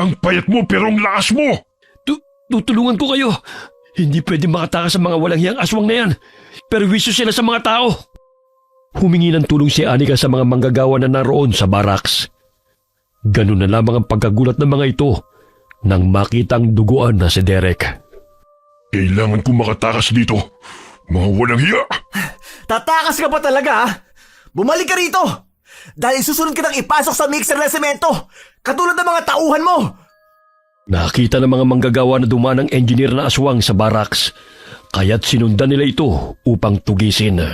Ang payat mo pero ang lakas mo! Tutulungan ko kayo. Hindi pwede makatakas sa mga walang hiyang aswang na yan. Perwisyo sila sa mga tao. Humingi ng tulong si Anika sa mga manggagawa na naroon sa barracks. Ganun na lamang ang pagkagulat ng mga ito nang makitang duguan na si Derek. Kailangan ko makatakas dito. Mga walang hiya! Tatakas ka pa talaga, ha? Bumalik ka rito! Dahil susunod kitang ipasok sa mixer ng semento, katulad ng mga tauhan mo! Nakita ng mga manggagawa na dumaan ng engineer na aswang sa barracks, kaya't sinundan nila ito upang tugisin.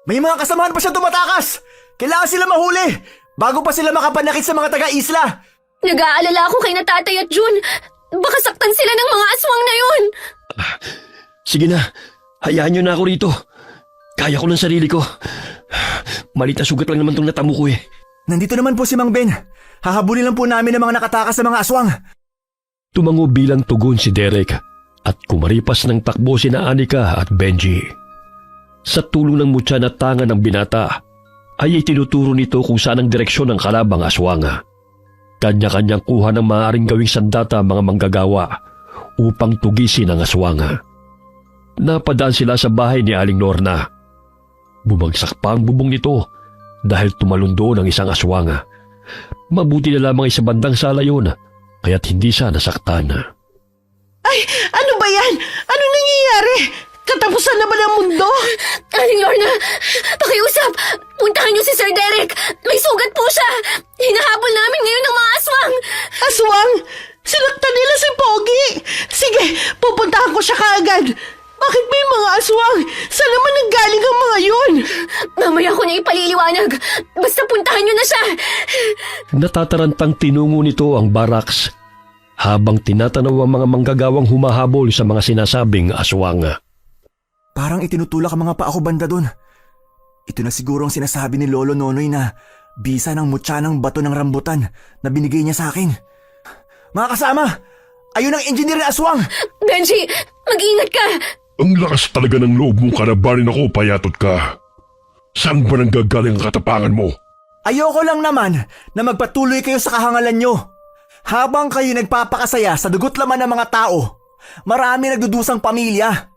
May mga kasamahan pa siya tumatakas! Kailangan sila mahuli bago pa sila makapanakit sa mga taga-isla! Nag-aalala ako kay na Tatay at June. Baka saktan sila ng mga aswang na yun. Sige na, hayaan niyo na ako rito. Kaya ko ng sarili ko. Malit na sugat lang naman itong natamo ko eh. Nandito naman po si Mang Ben. Hahabulin lang po namin ang mga nakatakas sa mga aswang. Tumango bilang tugon si Derek at kumaripas ng takbo sina Anika at Benji. Sa tulong ng mutya na tanga ng binata, ay itinuturo nito kung saan ang direksyon ng kalabang aswang. Kanya-kanyang kuha ng maaaring gawing sandata ang mga manggagawa upang tugisin ang aswang. Napadaan sila sa bahay ni Aling Lorna. Bumagsak pa ang bubong nito dahil tumalon doon ang isang aswang. Mabuti na lamang sa bandang sala yun, kaya't hindi siya nasaktan. Ay, ano ba yan? Ano nangyayari? Katapusan na ba ng mundo? Aling Lorna, pakiusap! Puntahan niyo si Sir Derek! May sugat po siya! Hinahabol namin ngayon ng mga aswang! Aswang? Sinaktan nila si Pogi! Sige, pupuntahan ko siya kaagad! Bakit may mga aswang? Saan naman nanggaling ang mga yun? Mamaya ko na ipaliliwanag! Basta puntahan niyo na siya! Natatarantang tinungo nito ang barracks habang tinatanaw ang mga manggagawang humahabol sa mga sinasabing aswang. Parang itinutulak ang mga paa ko banda doon. Ito na siguro ang sinasabi ni Lolo Nonoy na bisa ng mutya ng bato ng rambutan na binigay niya sa akin. Mga kasama, ayun ang engineer na aswang! Benji, mag-ingat ka! Ang lakas talaga ng loob mong kalabanin ako, payatot ka. Saan ba nanggagaling ang katapangan mo? Ayoko lang naman na magpatuloy kayo sa kahangalan nyo. Habang kayo nagpapakasaya sa dugot laman ng mga tao, marami nagdudusang pamilya.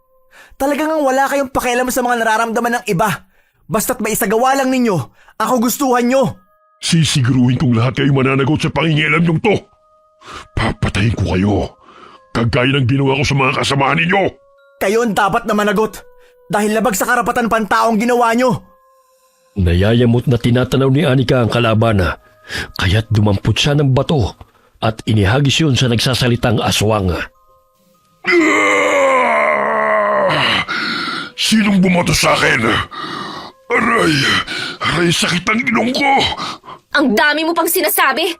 Talagang wala kayong pakialam sa mga nararamdaman ng iba. Basta't maisagawa lang ninyo ang kagustuhan nyo. Sisiguruhin kong lahat kayo mananagot sa pangingialam niyong to. Papatayin ko kayo Kagaya ng ginawa ko sa mga kasamahan ninyo. Kayo ang dapat na managot dahil labag sa karapatan pantaong ginawa nyo. Nayayamot na tinatanaw ni Anika ang kalaban, kaya't dumampot siya ng bato at inihagis yun sa nagsasalitang aswang. Sinong bumoto sa akin? Aray, sakit ang ilong ko. Ang dami mo pang sinasabi.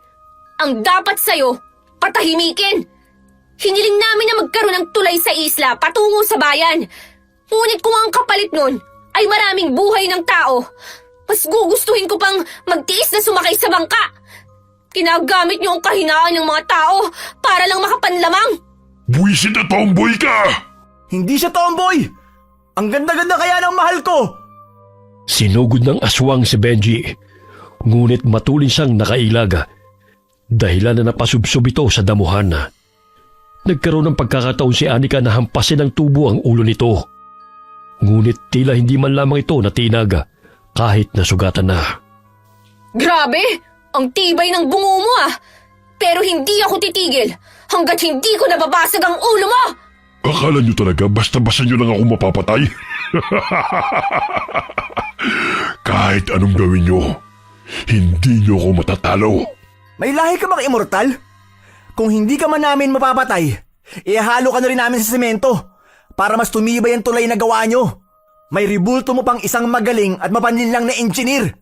Ang dapat sa'yo, patahimikin. Hiniling namin na magkaroon ng tulay sa isla patungo sa bayan. Ngunit kung ang kapalit nun ay maraming buhay ng tao, mas gugustuhin ko pang magtiis na sumakay sa bangka. Ginagamit niyo ang kahinaan ng mga tao para lang makapanlamang. Buwisit na tomboy ka! Hindi siya tomboy! Ang ganda-ganda kaya ng mahal ko! Sinugod ng aswang si Benji, ngunit matulin siyang nakailag. Dahilan na napasubsob ito sa damuhan. Nagkaroon ng pagkakataon si Anika na hampasin ng tubo ang ulo nito. Ngunit tila hindi man lamang ito natinag kahit nasugatan na. Grabe! Ang tibay ng bungo mo ah! Pero hindi ako titigil hanggat hindi ko nababasag ang ulo mo! Akala nyo talaga basta-basta nyo lang ako mapapatay? Kahit anong gawin nyo, hindi nyo ako matatalo. May lahi ka bang immortal? Kung hindi ka man namin mapapatay, ihalo ka na rin namin sa semento para mas tumibay ang tulay na gawa nyo. May ribulto mo pang isang magaling at mapanlinlang na engineer.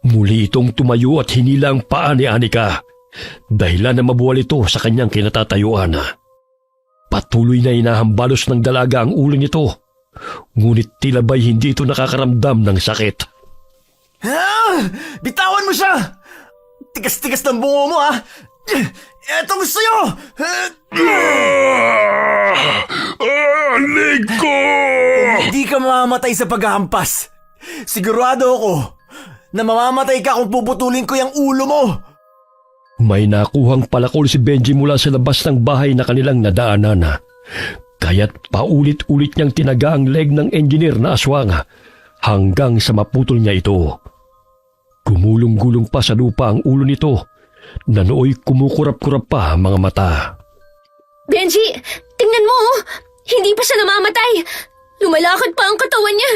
Muli itong tumayo at hinila ang paa ni Anika, dahilan na mabuwal ito sa kanyang kinatatayuan. Patuloy na inahambalos ng dalaga ang ulo nito, ngunit tila ba'y hindi ito nakakaramdam ng sakit. Bitawan mo siya! Tigas-tigas ng bungo mo ah! Eto gusto nyo! Leg ko! Hindi ka mamamatay sa paghahampas. Sigurado ako na mamamatay ka kung puputulin ko yung ulo mo. May nakuhang palakol si Benji mula sa labas ng bahay na kanilang nadaanan. Kaya't paulit-ulit niyang tinaga ang leg ng engineer na aswang hanggang sa maputol niya ito. Gumulong-gulong pa sa lupa ang ulo nito na nooy kumukurap-kurap pa ang mga mata. Benji, tingnan mo oh! Hindi pa siya namamatay! Lumalakad pa ang katawan niya!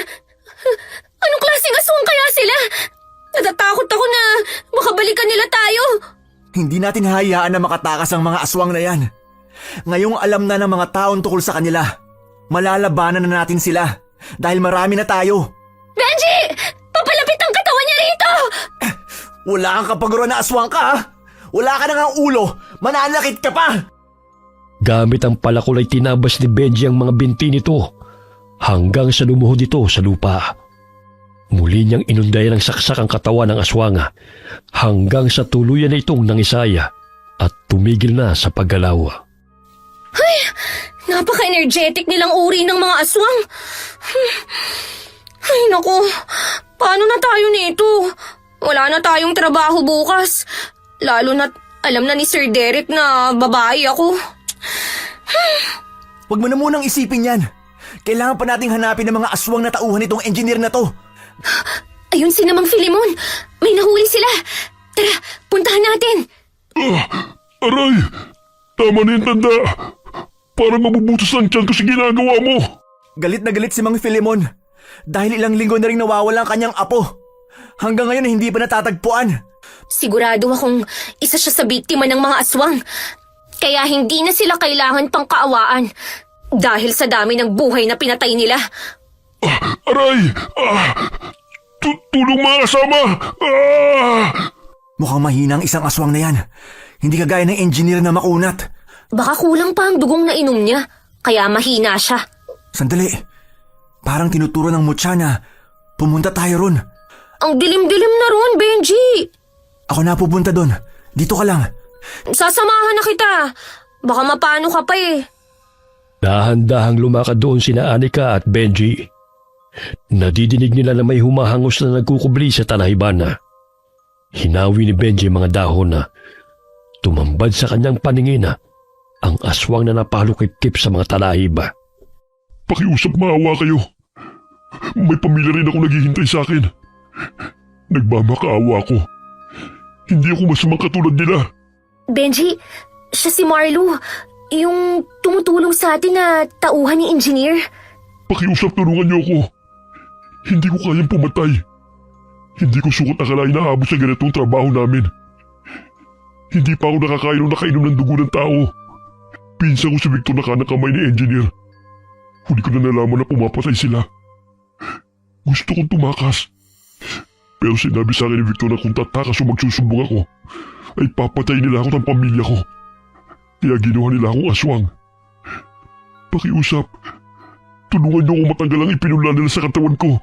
Anong klaseng aswang kaya sila? Natatakot ako na baka balikan nila tayo! Hindi natin hayaan na makatakas ang mga aswang na yan. Ngayong alam na ng mga taon tukol sa kanila, malalabanan na natin sila dahil marami na tayo. Benji! Papalapit ang katawan niya rito! Wala kang kapaguran na aswang ka ha? Wala ka na nga ulo, mananakit ka pa! Gamit ang palakol ay tinabas ni Benji ang mga binti nito hanggang sa lumuhod ito sa lupa. Muli niyang inundayan ng saksak ang katawan ng aswang hanggang sa tuluyan na itong nangisaya at tumigil na sa paggalaw. Ay! Napaka-energetic nilang uri ng mga aswang! Ay naku! Paano na tayo nito? Wala na tayong trabaho bukas. Lalo na't alam na ni Sir Derek na babae ako. Huwag mo na munang isipin yan. Kailangan pa nating hanapin ang mga aswang na tauhan nitong engineer na to. Ayun si Namang Filimon! May nahuli sila! Tara, puntahan natin! Aray! Tama na yung tanda! Parang mabubutos ang tiyan ko sa ginagawa mo! Galit na galit si Mang Filimon dahil ilang linggo na rin nawawala ang kanyang apo. Hanggang ngayon hindi pa natatagpuan. Sigurado akong isa siya sa biktima ng mga aswang. Kaya hindi na sila kailangan pang kaawaan dahil sa dami ng buhay na pinatay nila. Aray! Tulong mga kasama! Mukhang mahinang isang aswang na yan. Hindi kagaya ng engineer na makunat. Baka kulang pa ang dugong na inom niya, kaya mahina siya. Sandali. Parang tinuturo ng mutya na pumunta tayo ron. Ang dilim-dilim na ron, Benji! Ako na pupunta doon. Dito ka lang. Sasamahan na kita. Baka mapano ka pa eh. Dahan-dahang lumakad doon sina Anika at Benji. Nadidinig nila na may humahangos na nagkukubli sa talahibana. Hinawi ni Benji mga dahon na tumambad sa kanyang paningin ang aswang na napalukip-kip sa mga talahiba. Pakiusap maawa kayo. May pamilya rin ako naghihintay sa akin. Nagmamakaawa ako. Hindi ako masamang katulad nila. Benji, siya si Marlo. Yung tumutulong sa atin na tauhan ni Engineer. Pakiusap, tulungan niyo ako. Hindi ko kayang pumatay. Hindi ko sukat akalain na abot sa ganitong trabaho namin. Hindi pa ako nakakain o nakainom ng dugo ng tao. Pinsan ko si Victor na kanang kamay ni Engineer. Huli ko na nalaman na pumapatay sila. Gusto kong tumakas. Pero sinabi sa akin ni Victor na kung tatakas o magsusumbong ako, ay papatay nila ako ng pamilya ko. Kaya ginawa nila akong aswang. Pakiusap, tulungan niyo akong matanggal ang ipinula nila sa katawan ko.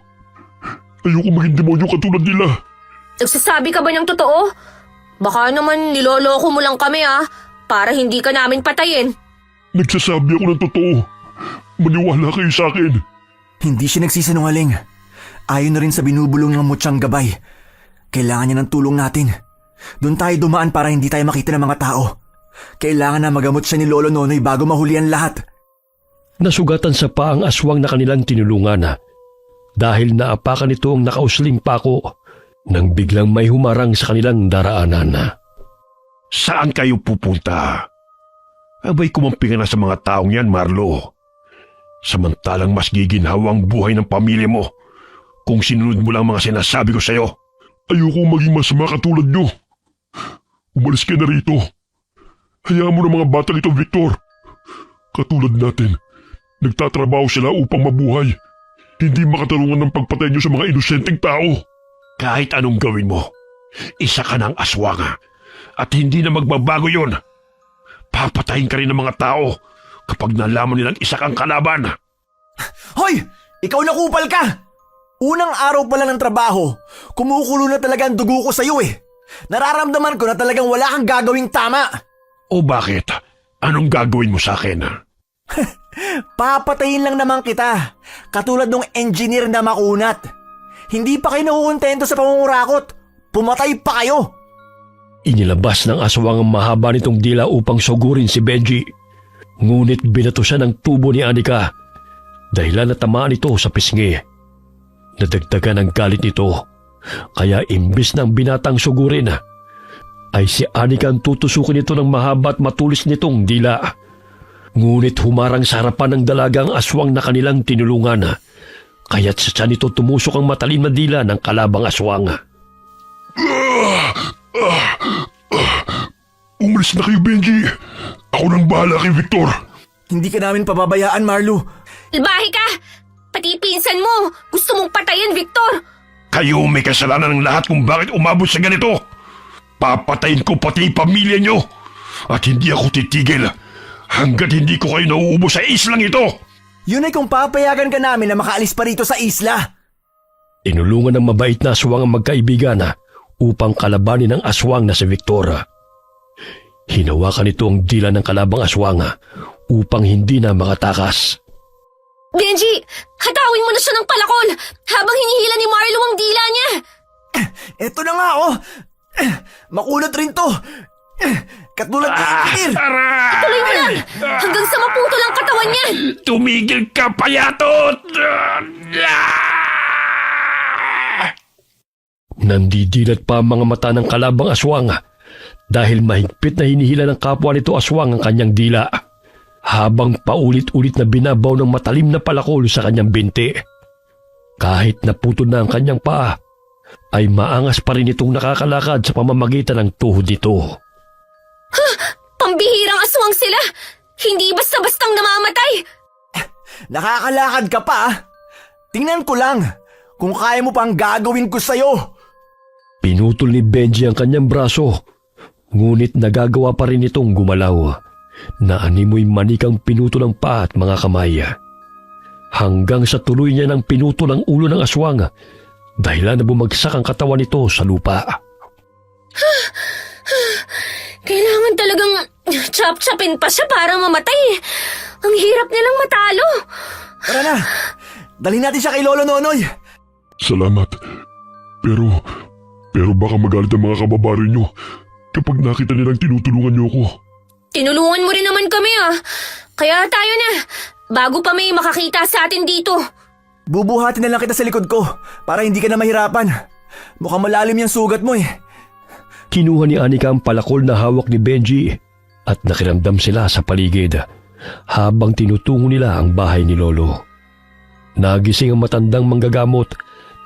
Ayoko maging demonyo katulad nila. Nagsasabi ka ba ng totoo? Baka naman niloloko mo lang kami para hindi ka namin patayin. Nagsasabi ako ng totoo. Maniwala kayo sa akin. Hindi siya nagsisinungaling. Ayon na rin sa binubulong ng mutyang gabay. Kailangan niya ng tulong natin. Doon tayo dumaan para hindi tayo makita ng mga tao. Kailangan na magamot siya ni Lolo Nonoy bago mahuli ang lahat. Nasugatan sa paa ang aswang na kanilang tinulungan dahil naapakan nito ang nakausling pako nang biglang may humarang sa kanilang daraanan. Saan kayo pupunta? Abay kumampingan na sa mga taong yan, Marlo. Samantalang mas giginhawa ang buhay ng pamilya mo kung sinunod mo lang mga sinasabi ko sa'yo. Ayoko maging masama katulad nyo. Umalis ka na rito. Hayaan mo ng mga batang ito, Victor. Katulad natin, nagtatrabaho sila upang mabuhay. Hindi makatarungan ng pagpatay nyo sa mga inosenteng tao. Kahit anong gawin mo, isa ka ng aswang at hindi na magbabago yon. Papatayin ka rin ng mga tao kapag nalaman nilang isa kang kalaban. Hoy! Ikaw na kupal ka! Unang araw pala ng trabaho, kumukulo na talaga ang dugo ko sa'yo eh. Nararamdaman ko na talagang wala kang gagawing tama. O bakit? Anong gagawin mo sa akin? Papatayin lang naman kita, katulad ng engineer na makunat. Hindi pa kayo nakukontento sa pangungurakot. Pumatay pa kayo. Inilabas ng aswang ang mahaba nitong dila upang sugurin si Benji. Ngunit binato siya ng tubo ni Anika. Dahilan na tamaan ito sa pisngi. Nadagdagan ang galit nito. Kaya imbis ng binatang sugurin, ay si Anika ang tutusukin nito ng mahaba at matulis nitong dila. Ngunit humarang sa harapan ng dalagang aswang na kanilang tinulungan. Kaya't sa tiyan nito tumusok ang matalim na dila ng kalabang aswang. Umalis na kayo, Benji. Ako nang bahala kay Victor. Hindi ka namin pababayaan, Marlo. Labahe ka! Pati pinsan mo! Gusto mong patayin, Victor! Kayo may kasalanan ng lahat kung bakit umabot sa ganito. Papatayin ko pati pamilya nyo. At hindi ako titigil hanggat hindi ko kayo nauubos sa islang ito. Yun ay kung papayagan ka namin na makaalis pa rito sa isla. Inulungan ng mabait na aswang ang magkaibigan upang kalabanin ang aswang na si Victor. Hinawakan nito ang dila ng kalabang aswang upang hindi na makatakas. Benji! Hatawin mo na siya ng palakol habang hinihila ni Marlo ang dila niya! Eto na nga oh. Makunat rin to. Katulad ng engineer. Tuloy mo lang! Hanggang sa maputol ang katawan niya! Tumigil ka, payatot! Nandidilat pa ang mga mata ng kalabang aswang dahil mahigpit na hinihila ng kapwa nito aswang ang kanyang dila habang paulit-ulit na binabaw ng matalim na palakol sa kanyang binti. Kahit naputol na ang kanyang paa, ay maangas pa rin itong nakakalakad sa pamamagitan ng tuhod nito. Pambihirang aswang sila! Hindi basta-bastang namamatay! Nakakalakad ka pa. Tingnan ko lang kung kaya mo pang gagawin ko sa'yo. Pinutol ni Benji ang kanyang braso, ngunit nagagawa pa rin itong gumalaw. Naanimoy manikang pinutol ang paa at mga kamay. Hanggang sa tuloy niya nang pinutol ang ulo ng aswang, dahilan na bumagsak ang katawan nito sa lupa. Kailangan talagang chop-chopin pa siya para mamatay. Ang hirap nilang matalo. Tara na. Dalhin natin siya kay Lolo Nonoy. Salamat. Pero baka magalit ang mga kababayan nyo kapag nakita nilang tinutulungan nyo ako. Tinulungan mo rin naman kami Kaya tayo na, bago pa may makakita sa atin dito. Bubuhatin na lang kita sa likod ko para hindi ka na mahirapan. Mukhang malalim yung sugat mo eh. Kinuha ni Anika ang palakol na hawak ni Benji at nakiramdam sila sa paligid habang tinutungo nila ang bahay ni Lolo. Nagising ang matandang manggagamot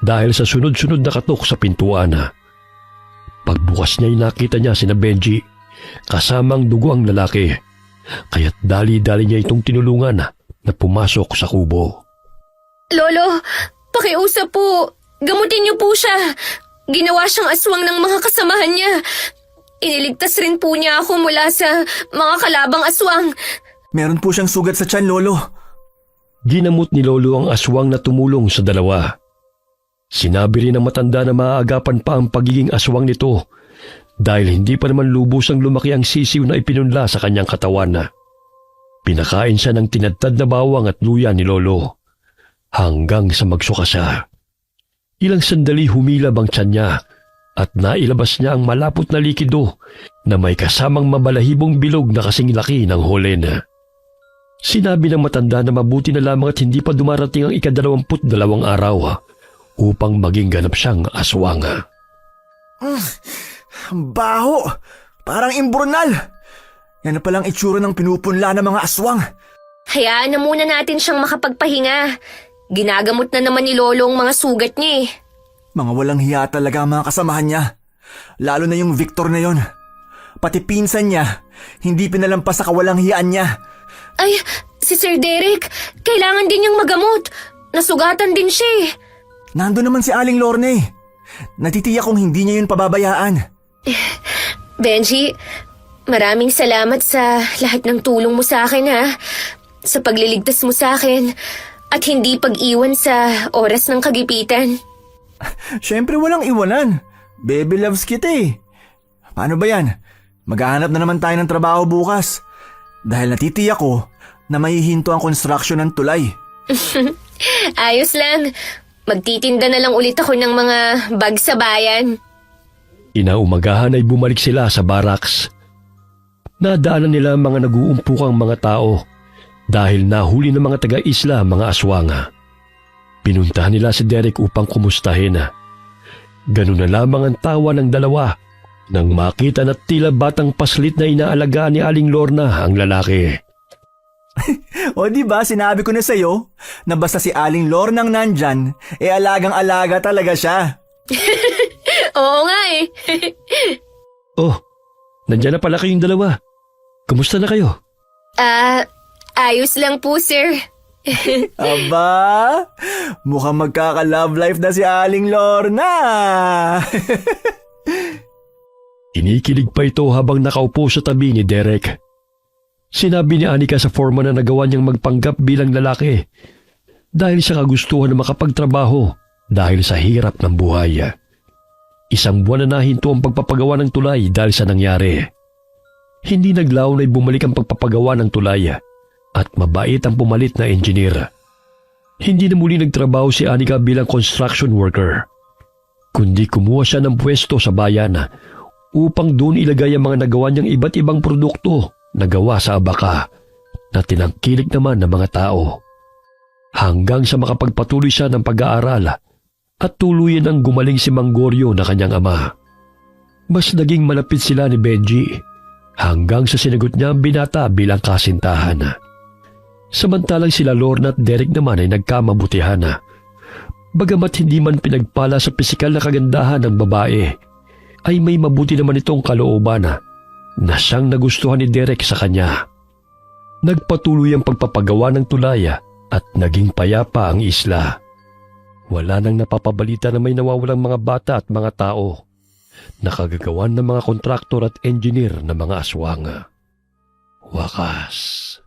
dahil sa sunod-sunod na katok sa pintuan. Pagbukas niya nakita niya sina Benji kasamang dugo ang lalaki, kaya't dali-dali niya itong tinulungan na pumasok sa kubo. Lolo, pakiusap po. Gamutin niyo po siya. Ginawa siyang aswang ng mga kasamahan niya. Iniligtas rin po niya ako mula sa mga kalabang aswang. Meron po siyang sugat sa tiyan, Lolo. Ginamot ni Lolo ang aswang na tumulong sa dalawa. Sinabi rin ng matanda na maaagapan pa ang pagiging aswang nito dahil hindi pa naman lubusang lumaki ang sisiw na ipinunla sa kanyang katawan. Pinakain siya ng tinadtad na bawang at luya ni Lolo hanggang sa magsuka siya. Ilang sandali humilab ang tiyan niya at nailabas niya ang malapot na likido na may kasamang mabalahibong bilog na kasing laki ng holen. Sinabi ng matanda na mabuti na lamang at hindi pa dumarating ang 22 araw upang maging ganap siyang aswang. Ang baho! Parang imburnal! Yan na palang itsura ng pinupunla ng mga aswang. Hayaan na muna natin siyang makapagpahinga. Ginagamot na naman ni Lolo ang mga sugat niya eh. Mga walang hiya talaga ang mga kasamahan niya. Lalo na yung Victor na yon. Pati pinsan niya, hindi pinalampas sa kawalang hiyaan niya. Ay, si Sir Derek, kailangan din niyang magamot. Nasugatan din siya eh. Nando naman si Aling Lorne. Natitiyak kong hindi niya yun pababayaan. Benji, maraming salamat sa lahat ng tulong mo sa akin ha. Sa pagliligtas mo sa akin at hindi pag-iwan sa oras ng kagipitan. Siyempre walang iwanan. Baby loves kita eh. Paano ba yan? Maghahanap na naman tayo ng trabaho bukas. Dahil natitiyak ko na mahihinto ang construction ng tulay. Ayos lang. Magtitinda na lang ulit ako ng mga bag sa bayan. Inaumagahan ay bumalik sila sa barracks. Nadaanan nila ang mga nag-uumpukang mga tao dahil nahuli ng mga taga-isla mga aswanga. Pinuntahan nila si Derek upang kumustahin. Ganun na lamang ang tawa ng dalawa nang makita na tila batang paslit na inaalagaan ni Aling Lorna ang lalaki. O di ba sinabi ko na sa'yo na basta si Aling Lornang nandyan, alagang-alaga talaga siya. Oo nga eh. Oh, nandiyan na pala kayong dalawa. Kumusta na kayo? Ayos lang po sir. Aba, mukhang magkaka-love life na si Aling Lorna. Kinikilig pa ito habang nakaupo sa tabi ni Derek. Sinabi ni Anika sa foreman na nagawa niyang magpanggap bilang lalaki dahil sa kagustuhan na makapagtrabaho dahil sa hirap ng buhay. Isang buwan na nahinto ang pagpapagawa ng tulay dahil sa nangyari. Hindi naglaon ay bumalik ang pagpapagawa ng tulay at mabait ang pumalit na engineer. Hindi na muli nagtrabaho si Anika bilang construction worker, kundi kumuha siya ng pwesto sa bayan upang doon ilagay ang mga nagawa niyang iba't ibang produkto na gawa sa abaka na tinangkilik naman ng mga tao. Hanggang sa makapagpatuloy siya ng pag-aaral at tuluyan ang gumaling si Manggorio na kanyang ama. Mas naging malapit sila ni Benji hanggang sa sinagot niya ang binata bilang kasintahan. Samantalang sila Lorna at Derek naman ay nagkamabutihan. Bagamat hindi man pinagpala sa pisikal na kagandahan ng babae, ay may mabuti naman itong kalooban na siyang nagustuhan ni Derek sa kanya. Nagpatuloy ang pagpapagawa ng tulay at naging payapa ang isla. Wala nang napapabalita na may nawawalang mga bata at mga tao. Nakagagawan ng mga kontraktor at engineer na mga aswang. Wakas.